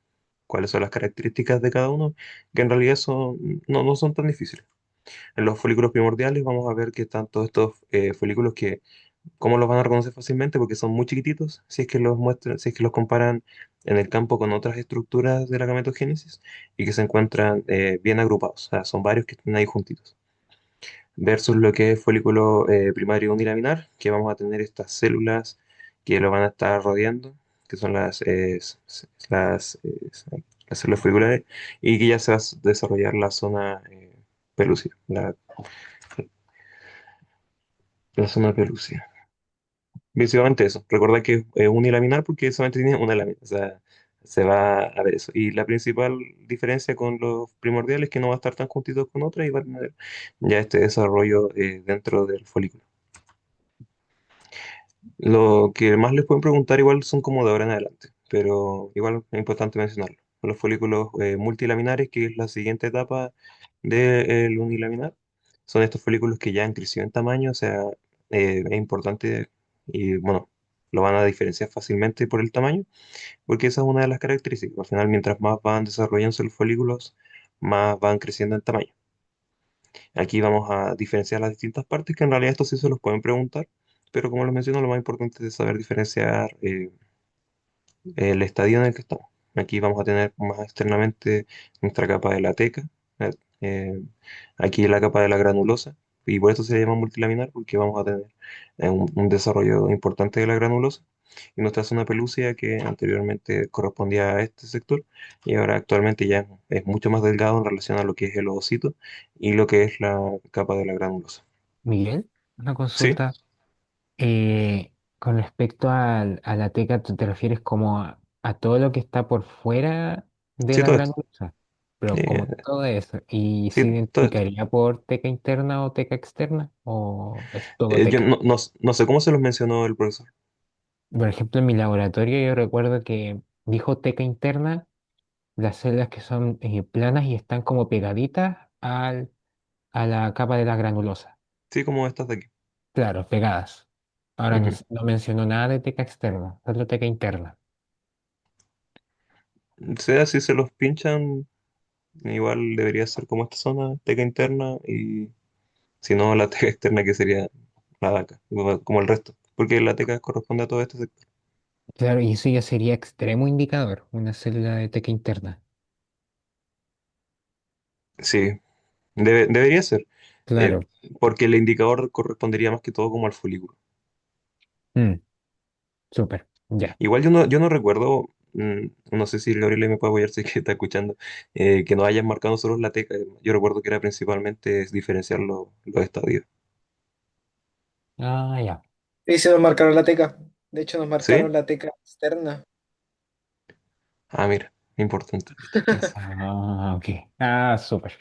Speaker 7: cuáles son las características de cada uno, que en realidad no son tan difíciles. En los folículos primordiales vamos a ver que están todos estos folículos que ¿cómo los van a reconocer fácilmente? Porque son muy chiquititos, si es que los muestran, si es que los comparan en el campo con otras estructuras de la gametogénesis y que se encuentran bien agrupados, o sea, son varios que están ahí juntitos. Versus lo que es folículo primario unilaminar, que vamos a tener estas células que lo van a estar rodeando, que son las, eh, las células foliculares, y que ya se va a desarrollar la zona pelúcida, la zona pelúcida. Básicamente eso. Recuerda que es unilaminar porque solamente tiene una lámina. O sea, se va a ver eso. Y la principal diferencia con los primordiales es que no va a estar tan juntitos con otras y va a tener ya este desarrollo dentro del folículo. Lo que más les pueden preguntar igual son como de ahora en adelante, pero igual es importante mencionarlo. Los folículos multilaminares, que es la siguiente etapa del unilaminar, son estos folículos que ya han crecido en tamaño, o sea, es importante y bueno, lo van a diferenciar fácilmente por el tamaño, porque esa es una de las características. Al final, mientras más van desarrollándose los folículos, más van creciendo en tamaño. Aquí vamos a diferenciar las distintas partes, que en realidad esto sí se los pueden preguntar, pero como les menciono, lo más importante es saber diferenciar el estadio en el que estamos. Aquí vamos a tener más externamente nuestra capa de la teca, eh, eh, aquí la capa de la granulosa, y por eso se llama multilaminar, porque vamos a tener un desarrollo importante de la granulosa, y nuestra zona pelúcida, que anteriormente correspondía a este sector, y ahora actualmente ya es mucho más delgado en relación a lo que es el ovocito y lo que es la capa de la granulosa.
Speaker 3: Miguel, una
Speaker 7: ¿Sí?
Speaker 3: consulta. Con respecto a la teca, ¿tú te refieres como a todo lo que está por fuera de
Speaker 7: Sí,
Speaker 3: la
Speaker 7: todo esto.
Speaker 3: granulosa? Pero como
Speaker 7: Eh,
Speaker 3: todo eso, ¿y se
Speaker 7: sí, todo esto.
Speaker 3: identificaría por teca interna o teca externa? ¿O es todo
Speaker 7: Yo
Speaker 3: teca?
Speaker 7: no sé cómo se los mencionó el profesor.
Speaker 3: Por ejemplo, en mi laboratorio yo recuerdo que dijo teca interna, las células que son planas y están como pegaditas a la capa de la granulosa.
Speaker 7: Sí, como estas de aquí.
Speaker 3: Claro, pegadas. Ahora no,
Speaker 7: Ujú.
Speaker 3: no mencionó nada de teca externa, solo teca interna.
Speaker 7: O sea, si se los pinchan, igual debería ser como esta zona, teca interna, y si no, la teca externa que sería la DACA, como el resto. Porque la teca corresponde a todo este sector.
Speaker 3: Claro, y eso ya sería extremo indicador, una célula de teca interna.
Speaker 7: Sí, Debería ser, eh,
Speaker 3: Claro.
Speaker 7: porque el indicador correspondería más que todo como al folículo.
Speaker 3: Mm, súper. Ya.
Speaker 7: Igual yo no recuerdo, no sé si el Gabriel me puede apoyar si es que está escuchando, que nos hayan marcado solo la teca. Yo recuerdo que era principalmente diferenciar los estadios.
Speaker 3: Ah, ya.
Speaker 1: Y se nos marcaron la teca. De hecho, nos marcaron
Speaker 7: ¿Sí?
Speaker 1: la teca externa.
Speaker 7: Ah, mira, importante, ¿viste?
Speaker 3: Ah, ok. Ah, súper.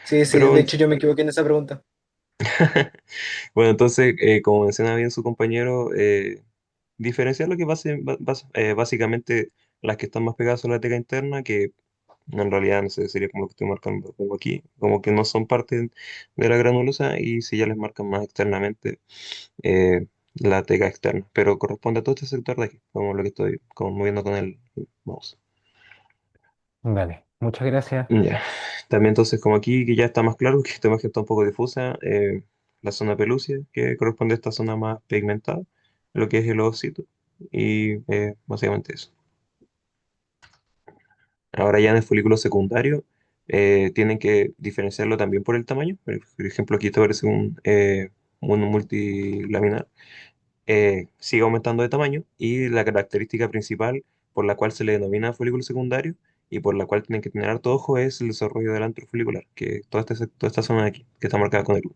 Speaker 1: Sí, sí, de
Speaker 7: Pero
Speaker 1: hecho yo me equivoqué en esa pregunta.
Speaker 7: bueno, entonces, como menciona bien su compañero, diferenciar lo que básicamente las que están más pegadas a la teca interna, que en realidad no sé, sería como lo que estoy marcando como aquí, como que no son parte de la granulosa y si ya les marcan más externamente la teca externa, pero corresponde a todo este sector de aquí, como lo que estoy como moviendo con el mouse.
Speaker 3: Dale. Muchas gracias.
Speaker 7: Ya. También entonces como aquí que ya está más claro, que esta imagen está un poco difusa, la zona pelúcida, que corresponde a esta zona más pigmentada, lo que es el ovocito, y básicamente eso. Ahora ya en el folículo secundario tienen que diferenciarlo también por el tamaño. Por ejemplo, aquí te parece un multilaminar. Sigue aumentando de tamaño y la característica principal por la cual se le denomina folículo secundario y por la cual tienen que tener harto ojo es el desarrollo del antro folicular, que toda esta zona de aquí, que está marcada con el 1. O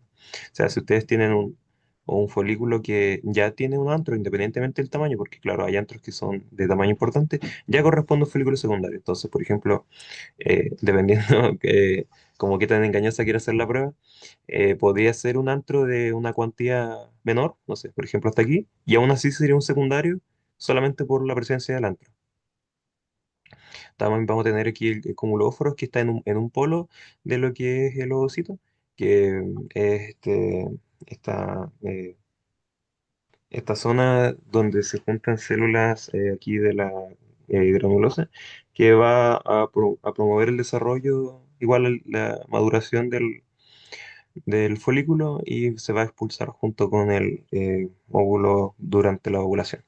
Speaker 7: sea, si ustedes tienen un folículo que ya tiene un antro, independientemente del tamaño, porque claro, hay antros que son de tamaño importante, ya corresponde a un folículo secundario. Entonces, por ejemplo, dependiendo como qué tan engañosa quiera ser la prueba, podría ser un antro de una cuantía menor, no sé, por ejemplo, hasta aquí, y aún así sería un secundario solamente por la presencia del antro. También vamos a tener aquí el cumulóforos que está en un polo de lo que es el ovocito, que es esta zona donde se juntan células aquí de la granulosa, que va a promover el desarrollo, igual la maduración del folículo y se va a expulsar junto con el óvulo durante la ovulación.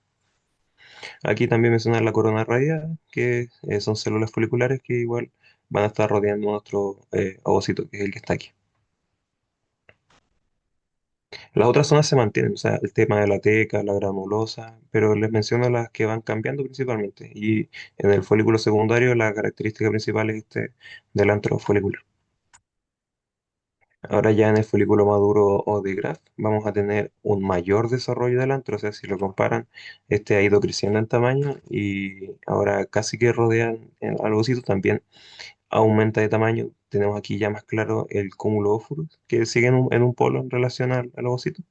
Speaker 7: Aquí también mencionar la corona radiada, que son células foliculares que igual van a estar rodeando nuestro ovocito, que es el que está aquí. Las otras zonas se mantienen, o sea, el tema de la teca, la granulosa, pero les menciono las que van cambiando principalmente. Y en el folículo secundario la característica principal es del antro folicular. Ahora ya en el folículo maduro o de Graf vamos a tener un mayor desarrollo del antro, o sea, si lo comparan, este ha ido creciendo en tamaño y ahora casi que rodean al ovocito, también aumenta de tamaño. Tenemos aquí ya más claro el cúmulo ófurus, que sigue en un polo en relación al ovocito.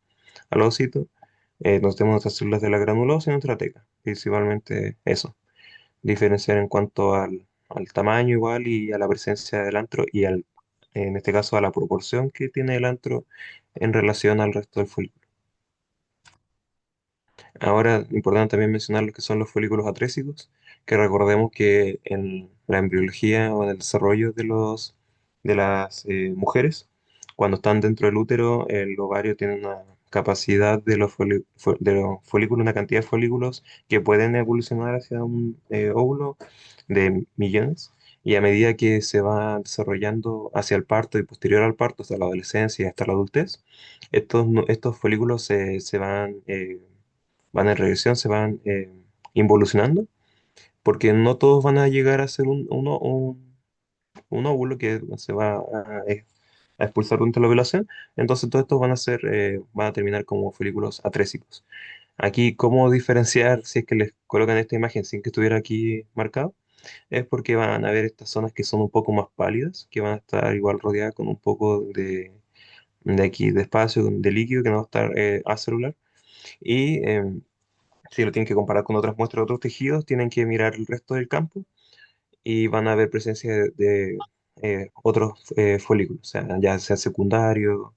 Speaker 7: Al ovocito. Nos tenemos nuestras células de la granulosa y nuestra teca, principalmente eso. Diferenciar en cuanto al tamaño igual y a la presencia del antro y en este caso a la proporción que tiene el antro en relación al resto del folículo. Ahora, importante también mencionar lo que son los folículos atrésicos, que recordemos que en la embriología o en el desarrollo de las mujeres, cuando están dentro del útero, el ovario tiene una capacidad de los folículos, una cantidad de folículos que pueden evolucionar hacia un óvulo de millones. Y a medida que se va desarrollando hacia el parto y posterior al parto, hasta la adolescencia y hasta la adultez, estos folículos se van en regresión, se van involucionando, porque no todos van a llegar a ser un óvulo que se va a expulsar durante la ovulación, entonces todos estos van a terminar como folículos atrésicos. Aquí, ¿cómo diferenciar si es que les colocan esta imagen sin que estuviera aquí marcado? Es porque van a ver estas zonas que son un poco más pálidas, que van a estar igual rodeadas con un poco de aquí de espacio, de líquido que no va a estar acelular. Y si lo tienen que comparar con otras muestras de otros tejidos, tienen que mirar el resto del campo y van a ver presencia de, otros folículos, o sea, ya sea secundario,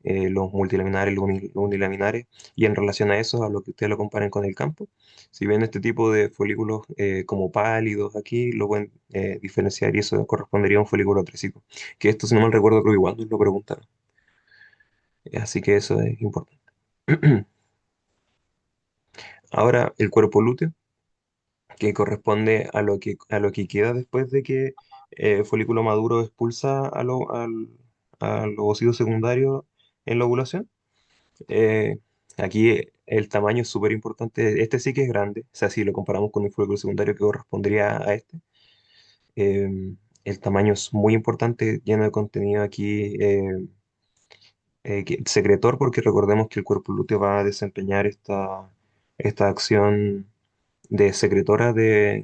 Speaker 7: los multilaminares, los unilaminares, y en relación a eso, a lo que ustedes lo comparen con el campo, si ven este tipo de folículos como pálidos aquí, lo pueden diferenciar y eso correspondería a un folículo trésico, que esto, si no mal recuerdo, creo que igual nos lo preguntaron. Así que eso es importante. Ahora, el cuerpo lúteo, que corresponde a lo que queda después de que el folículo maduro expulsa al ovocito secundario en la ovulación. Eh, Aquí el tamaño es súper importante. Este sí que es grande. O sea, si lo comparamos con un folículo secundario que correspondería a este. El tamaño es muy importante, lleno de contenido aquí secretor, porque recordemos que el cuerpo lúteo va a desempeñar esta acción de secretora de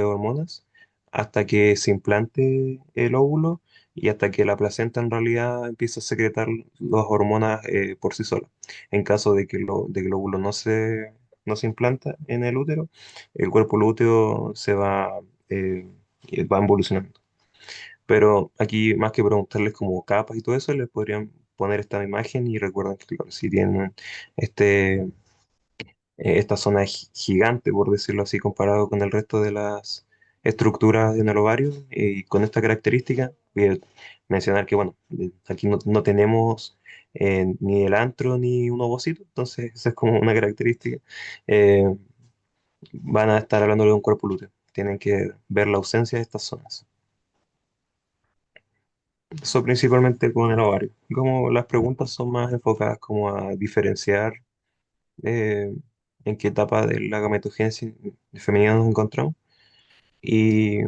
Speaker 7: hormonas hasta que se implante el óvulo y hasta que la placenta en realidad empiece a secretar las hormonas por sí sola. En caso de que el óvulo no se implanta en el útero, el cuerpo lúteo eh, va evolucionando. Pero aquí, más que preguntarles como capas y todo eso, les podrían poner esta imagen y recuerden que claro, si tienen este, esta zona gigante, por decirlo así, comparado con el resto de las estructuras en el ovario, y con esta característica, voy a mencionar que, bueno, aquí no tenemos ni el antro ni un ovocito, entonces esa es como una característica. Eh, Van a estar hablando de un cuerpo lúteo. Tienen que ver la ausencia de estas zonas. Eso principalmente con el ovario. Como las preguntas son más enfocadas como a diferenciar eh, en qué etapa de la gametogénesis femenina nos encontramos. Y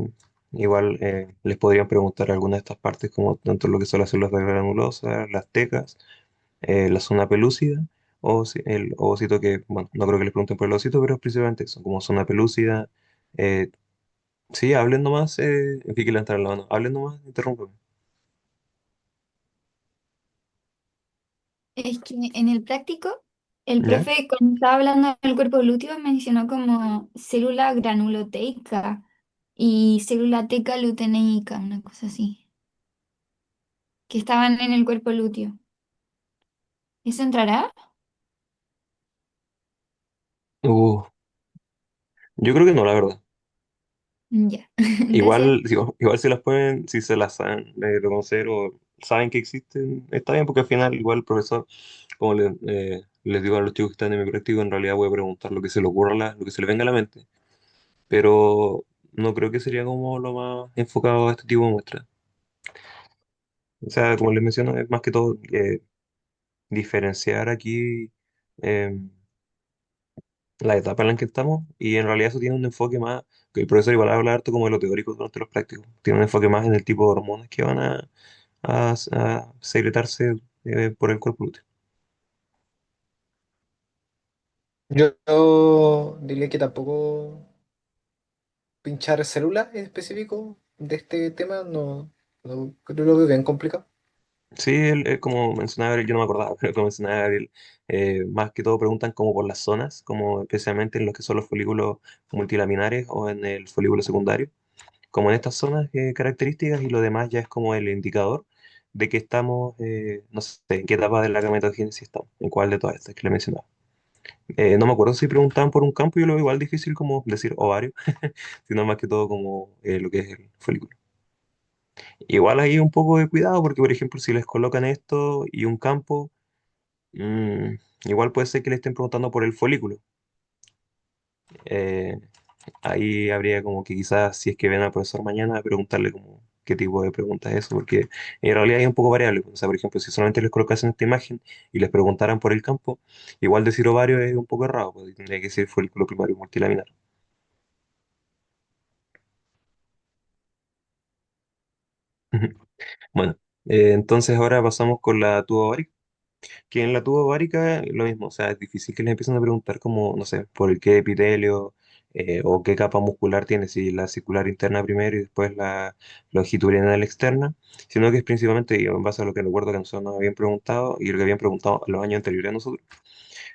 Speaker 7: igual les podrían preguntar algunas de estas partes, como tanto lo que son las células granulosas, las tecas, la zona pelúcida, o el ovocito que, bueno, no creo que les pregunten por el ovocito, pero principalmente eso, como zona pelúcida. Eh, sí, hablen nomás, en fin, que le entrar la mano. Hablen nomás, interrumpen.
Speaker 4: Es que en el práctico, el
Speaker 7: ¿Ya?
Speaker 4: profe cuando estaba hablando del cuerpo lúteo mencionó como célula granuloteica y célula teca luteineica, una cosa así, que estaban en el cuerpo lúteo. ¿Eso entrará?
Speaker 7: Uh, yo creo que no, la verdad.
Speaker 4: Ya. Entonces,
Speaker 7: Igual, igual si las pueden, si se las saben reconocer o saben que existen, está bien porque al final igual el profesor, como les digo a los chicos que están en mi práctico, en realidad voy a preguntar lo que se le ocurra, lo que se les venga a la mente, pero no creo que sería como lo más enfocado a este tipo de muestras. O sea, como les menciono, es más que todo diferenciar aquí eh, la etapa en la que estamos y en realidad eso tiene un enfoque más, que el profesor igual habla harto como de lo teórico durante los prácticos, tiene un enfoque más en el tipo de hormonas que van a secretarse por el cuerpo lúteo.
Speaker 1: Yo diría que tampoco pinchar células en específico de este tema, no creo que lo veo bien complicado.
Speaker 7: Sí, como mencionaba Gabriel, yo no me acordaba, pero como mencionaba Gabriel, más que todo preguntan como por las zonas, como especialmente en los que son los folículos multilaminares o en el folículo secundario, como en estas zonas características y lo demás ya es como el indicador de que estamos, no sé, en qué etapa de la gametogénesis estamos, en cuál de todas estas que le mencionaba. No me acuerdo si preguntaban por un campo, yo lo veo igual difícil como decir ovario, sino más que todo como lo que es el folículo. Igual hay un poco de cuidado porque, por ejemplo, si les colocan esto y un campo, mm, igual puede ser que le estén preguntando por el folículo. Eh, Ahí habría como que quizás si es que ven al profesor mañana, preguntarle como qué tipo de pregunta es eso, porque en realidad hay un poco variable. O sea, por ejemplo, si solamente les colocasen esta imagen y les preguntaran por el campo, igual decir ovario es un poco errado, porque tendría que decir folículo primario multilaminar. Bueno, entonces ahora pasamos con la tuba ovárica, que en la tuba ovárica lo mismo, o sea, es difícil que les empiecen a preguntar como, no sé, por el qué epitelio o qué capa muscular tiene, si la circular interna primero y después la longitudinal externa, sino que es principalmente, y en base a lo que recuerdo que nosotros nos habían preguntado y lo que habían preguntado los años anteriores a nosotros,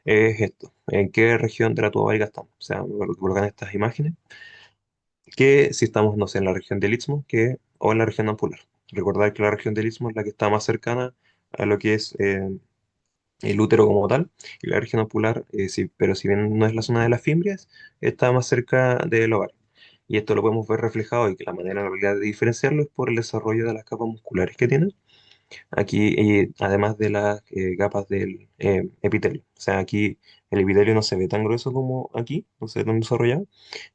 Speaker 7: es esto, ¿en qué región de la tuba ovárica estamos? O sea, lo que colocan estas imágenes, que si estamos, no sé, en la región del istmo o en la región ampular. Recordar que la región del istmo es la que está más cercana a lo que es el útero como tal, y la región apular, sí, pero si bien no es la zona de las fimbrias, está más cerca del ovario. Y esto lo podemos ver reflejado y que la manera en realidad de diferenciarlo es por el desarrollo de las capas musculares que tienen. Aquí, y además de las capas del epitelio. O sea, aquí el epitelio no se ve tan grueso como aquí, no se ve tan desarrollado,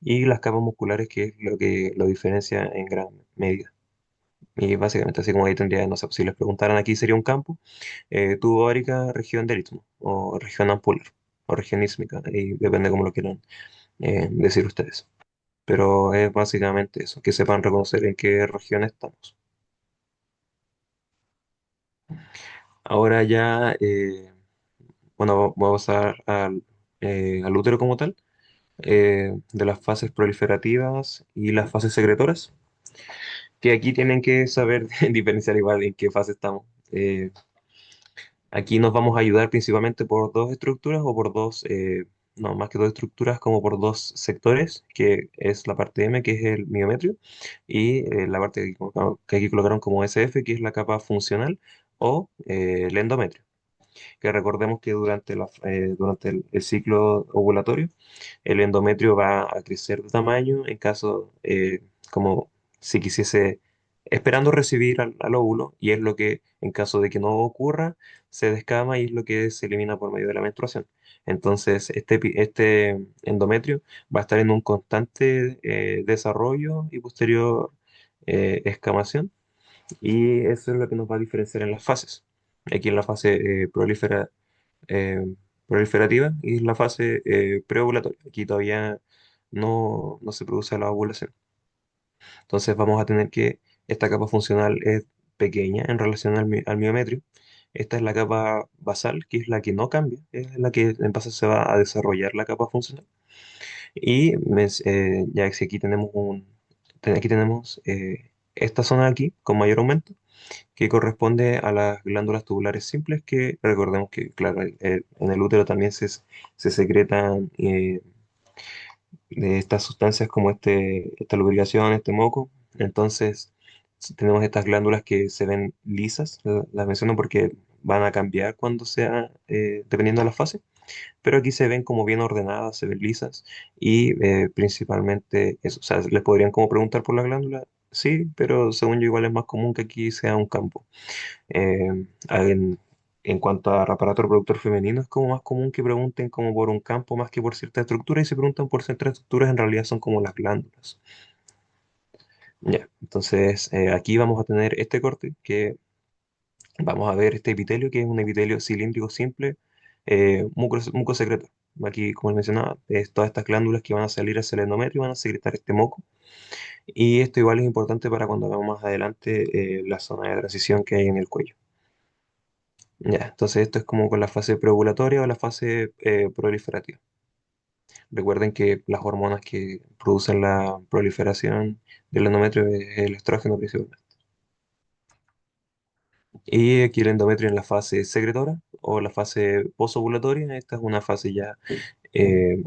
Speaker 7: y las capas musculares que es lo que lo diferencia en gran medida. Y básicamente, así como ahí tendría, no sé, si les preguntaran aquí sería un campo, tubo árica, región del istmo, o región ampular, o región ísmica, y depende cómo lo quieran decir ustedes. Pero es básicamente eso, que sepan reconocer en qué región estamos. Ahora ya, bueno, vamos a pasar al útero como tal, de las fases proliferativas y las fases secretoras, que aquí tienen que saber diferenciar igual en qué fase estamos. Aquí nos vamos a ayudar principalmente por dos estructuras o por dos, no, más que dos estructuras, como por dos sectores, que es la parte M, que es el miometrio, y la parte que aquí colocaron como SF, que es la capa funcional, o el endometrio, que recordemos que durante el ciclo ovulatorio, el endometrio va a crecer de tamaño en caso, como si quisiese, esperando recibir al óvulo, y es lo que, en caso de que no ocurra, se descama y es lo que se elimina por medio de la menstruación. Entonces, este endometrio va a estar en un constante desarrollo y posterior escamación, y eso es lo que nos va a diferenciar en las fases. Aquí en la fase eh, proliferativa y la fase preovulatoria. Aquí todavía no se produce la ovulación. Entonces vamos a tener que esta capa funcional es pequeña en relación al miometrio. Esta es la capa basal, que es la que no cambia, es la que en base se va a desarrollar la capa funcional. Y ya que si aquí tenemos esta zona aquí con mayor aumento, que corresponde a las glándulas tubulares simples, que recordemos que, claro, en el útero también se secretan de estas sustancias como esta lubricación, este moco. Entonces, tenemos estas glándulas que se ven lisas, las menciono porque van a cambiar cuando sea, dependiendo de la fase, pero aquí se ven como bien ordenadas, se ven lisas y principalmente eso, o sea, les podrían como preguntar por la glándula, sí, pero según yo igual es más común que aquí sea un campo. Eh, en cuanto a aparato reproductor femenino, es como más común que pregunten como por un campo más que por cierta estructura, y si preguntan por ciertas estructuras, en realidad son como las glándulas. Ya, entonces aquí vamos a tener este corte, que vamos a ver este epitelio, que es un epitelio cilíndrico simple, mucosecreto. Aquí, como les mencionaba, es todas estas glándulas que van a salir hacia el endometrio y van a secretar este moco. Y esto igual es importante para cuando veamos más adelante la zona de transición que hay en el cuello. Ya, entonces esto es como con la fase preovulatoria o la fase proliferativa. Recuerden que las hormonas que producen la proliferación del endometrio es el estrógeno principalmente. Y aquí el endometrio en la fase secretora o la fase posovulatoria. Esta es una fase ya eh,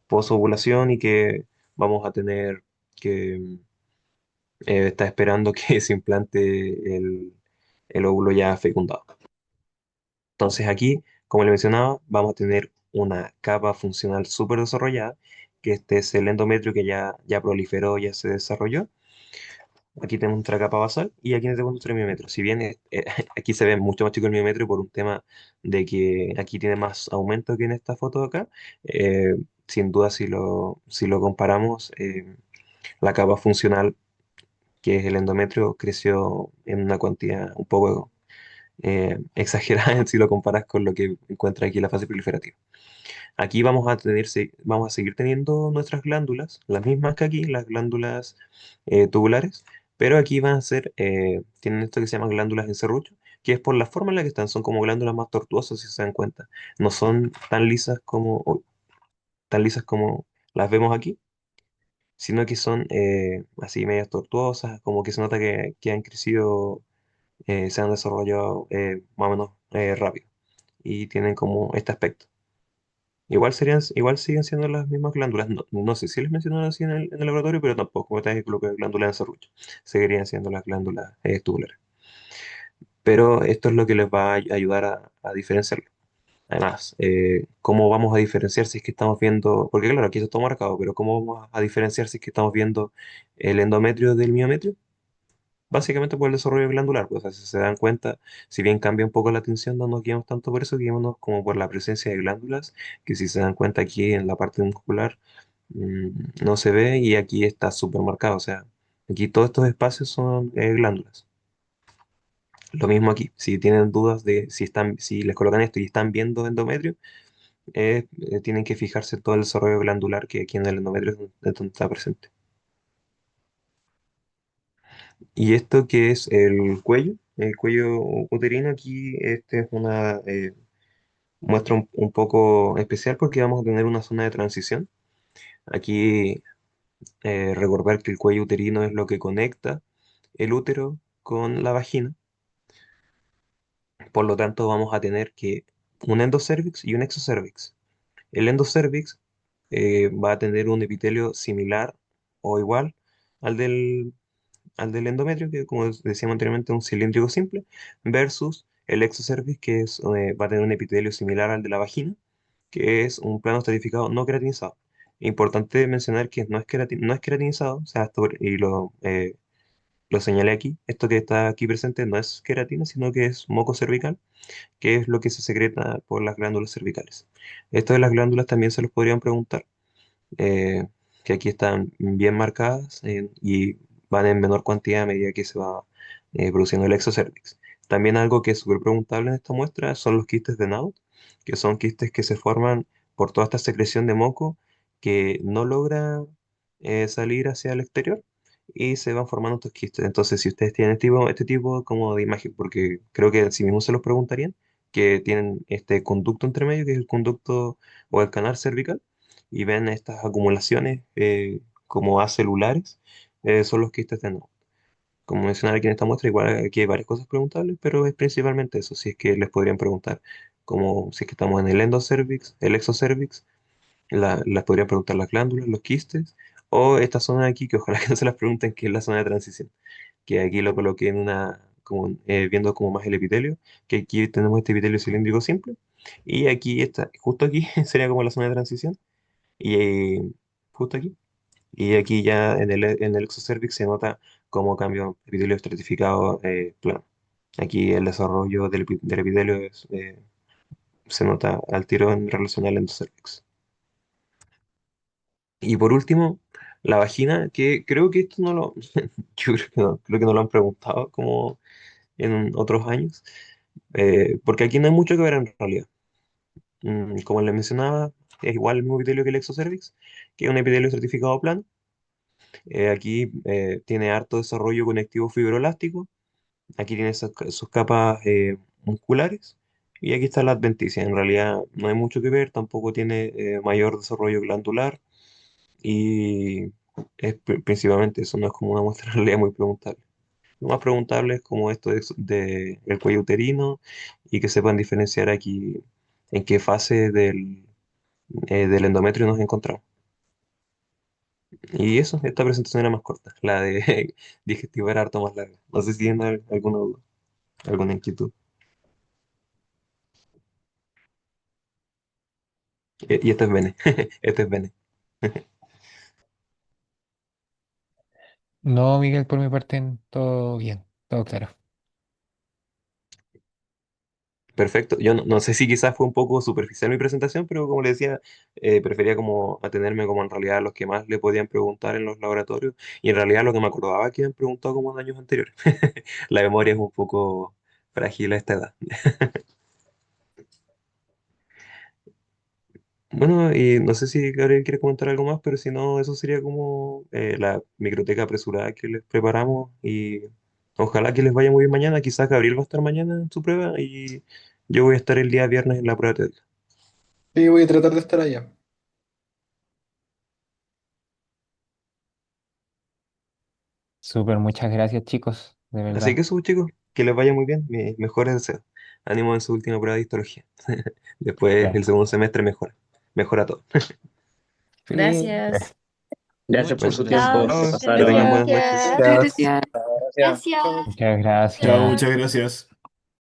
Speaker 7: posovulación, y que vamos a tener que está esperando que se implante el óvulo ya fecundado. Entonces aquí, como le mencionaba, vamos a tener una capa funcional súper desarrollada, que este es el endometrio que ya proliferó, ya se desarrolló. Aquí tenemos nuestra capa basal y aquí tenemos nuestro miometrio. Si bien aquí se ve mucho más chico el miometrio por un tema de que aquí tiene más aumento que en esta foto de acá, sin duda si lo comparamos, la capa funcional, que es el endometrio, creció en una cantidad un poco exagerada si lo comparas con lo que encuentra aquí en la fase proliferativa. Aquí vamos a seguir teniendo nuestras glándulas, las mismas que aquí, las glándulas tubulares, pero aquí tienen esto que se llama glándulas en serrucho, que es por la forma en la que están, son como glándulas más tortuosas si se dan cuenta. No son tan lisas como las vemos aquí, sino que son así medias tortuosas, como que se nota que han crecido, se han desarrollado más o menos rápido, y tienen como este aspecto. Igual siguen siendo las mismas glándulas. No sé si les mencionaron así en el laboratorio, pero tampoco me tengo que colocar glándulas en serrucho. Seguirían siendo las glándulas tubulares. Pero esto es lo que les va a ayudar a diferenciarlo. Además, ¿cómo vamos a diferenciar si es que estamos viendo? Porque claro, aquí esto está marcado, pero ¿cómo vamos a diferenciar si es que estamos viendo el endometrio del miometrio? Básicamente por el desarrollo glandular, pues, o sea, si se dan cuenta, si bien cambia un poco la atención, no nos guiamos tanto por eso, guiémonos como por la presencia de glándulas, que si se dan cuenta aquí en la parte muscular, no se ve, y aquí está súper marcado, o sea, Aquí todos estos espacios son glándulas. Lo mismo aquí, si tienen dudas de si les colocan esto y están viendo endometrio, tienen que fijarse en todo el desarrollo glandular que aquí en el endometrio es donde está presente. Y esto que es el cuello uterino aquí, este es una muestra un poco especial porque vamos a tener una zona de transición. Aquí recordar que el cuello uterino es lo que conecta el útero con la vagina. Por lo tanto, vamos a tener que un endocervix y un exocervix. El endocervix va a tener un epitelio similar o igual al al del endometrio, que como decíamos anteriormente, es un cilíndrico simple, versus el exocervix, que va a tener un epitelio similar al de la vagina, que es un plano estratificado no queratinizado. Importante mencionar que no es queratinizado, o sea, lo señalé aquí, esto que está aquí presente no es queratina, sino que es moco cervical, que es lo que se secreta por las glándulas cervicales. Esto de las glándulas también se los podrían preguntar, eh, que aquí están bien marcadas y van en menor cantidad a medida que se va produciendo el exocervix. También algo que es súper preguntable en esta muestra son los quistes de Naud, que son quistes que se forman por toda esta secreción de moco que no logra salir hacia el exterior y se van formando estos quistes. Entonces, si ustedes tienen este tipo como de imagen, porque creo que en sí mismos se los preguntarían, que tienen este conducto entre medio, que es el conducto o el canal cervical, y ven estas acumulaciones como acelulares, son los quistes de Naud. Como mencionaba aquí en esta muestra, igual aquí hay varias cosas preguntables, pero es principalmente eso, si es que les podrían preguntar, como si es que estamos en el endocervix, el exocervix, las podrían preguntar las glándulas, los quistes, o esta zona de aquí, que ojalá que no se las pregunten, que es la zona de transición, que aquí lo coloqué en como, viendo como más el epitelio, que aquí tenemos este epitelio cilíndrico simple, y aquí está, justo aquí sería como la zona de transición, y justo aquí. Y aquí ya en el exocervix se nota cómo cambio epitelio estratificado plano. Aquí el desarrollo del epitelio se nota al tiro en relación al endocervix. Y por último, la vagina, que creo que esto no lo, yo creo que no lo han preguntado como en otros años, porque aquí no hay mucho que ver en realidad. Como les mencionaba, es igual el mismo epitelio que el exocervix, que es un epitelio estratificado plano. Aquí tiene harto desarrollo conectivo fibroelástico. Aquí tiene sus capas musculares. Y aquí está la adventicia. En realidad no hay mucho que ver, tampoco tiene mayor desarrollo glandular. Y es principalmente eso, no es como una muestra en realidad muy preguntable. Lo más preguntable es como esto de el cuello uterino y que sepan diferenciar aquí en qué fase del endometrio nos encontramos. Y eso, esta presentación era más corta. La de digestivo era harto más larga. No sé si tienen alguna duda, alguna inquietud. Y este es Bene. Este es Bene.
Speaker 3: No, Miguel, por mi parte, todo bien, todo claro.
Speaker 7: Perfecto. Yo no sé si quizás fue un poco superficial mi presentación, pero como le decía, prefería como atenerme como en realidad a los que más le podían preguntar en los laboratorios y en realidad lo que me acordaba que han preguntado como en años anteriores. La memoria es un poco frágil a esta edad. Bueno, y no sé si Gabriel quiere comentar algo más, pero si no, eso sería como la microteca apresurada que les preparamos y ojalá que les vaya muy bien mañana. Quizás Gabriel va a estar mañana en su prueba y yo voy a estar el día viernes en la prueba teórica.
Speaker 1: Sí, voy a tratar de estar allá.
Speaker 3: Súper, muchas gracias, chicos, de
Speaker 7: Así que
Speaker 3: verdad.
Speaker 7: eso, chicos, que les vaya muy bien, mis mejores deseos. Ánimo en su última prueba de histología. Después el
Speaker 3: Gracias.
Speaker 7: segundo semestre mejora, mejora todo.
Speaker 3: Sí,
Speaker 6: Gracias.
Speaker 5: Gracias por
Speaker 7: Bueno,
Speaker 5: su
Speaker 6: Chao.
Speaker 5: tiempo, se
Speaker 7: chao,
Speaker 2: Muchas
Speaker 7: que tengan
Speaker 5: pasaron.
Speaker 7: buenas noches.
Speaker 2: gracias.
Speaker 1: Gracias.
Speaker 6: Gracias.
Speaker 1: Gracias.
Speaker 4: Gracias.
Speaker 3: muchas
Speaker 1: Chao,
Speaker 3: gracias.
Speaker 1: muchas gracias.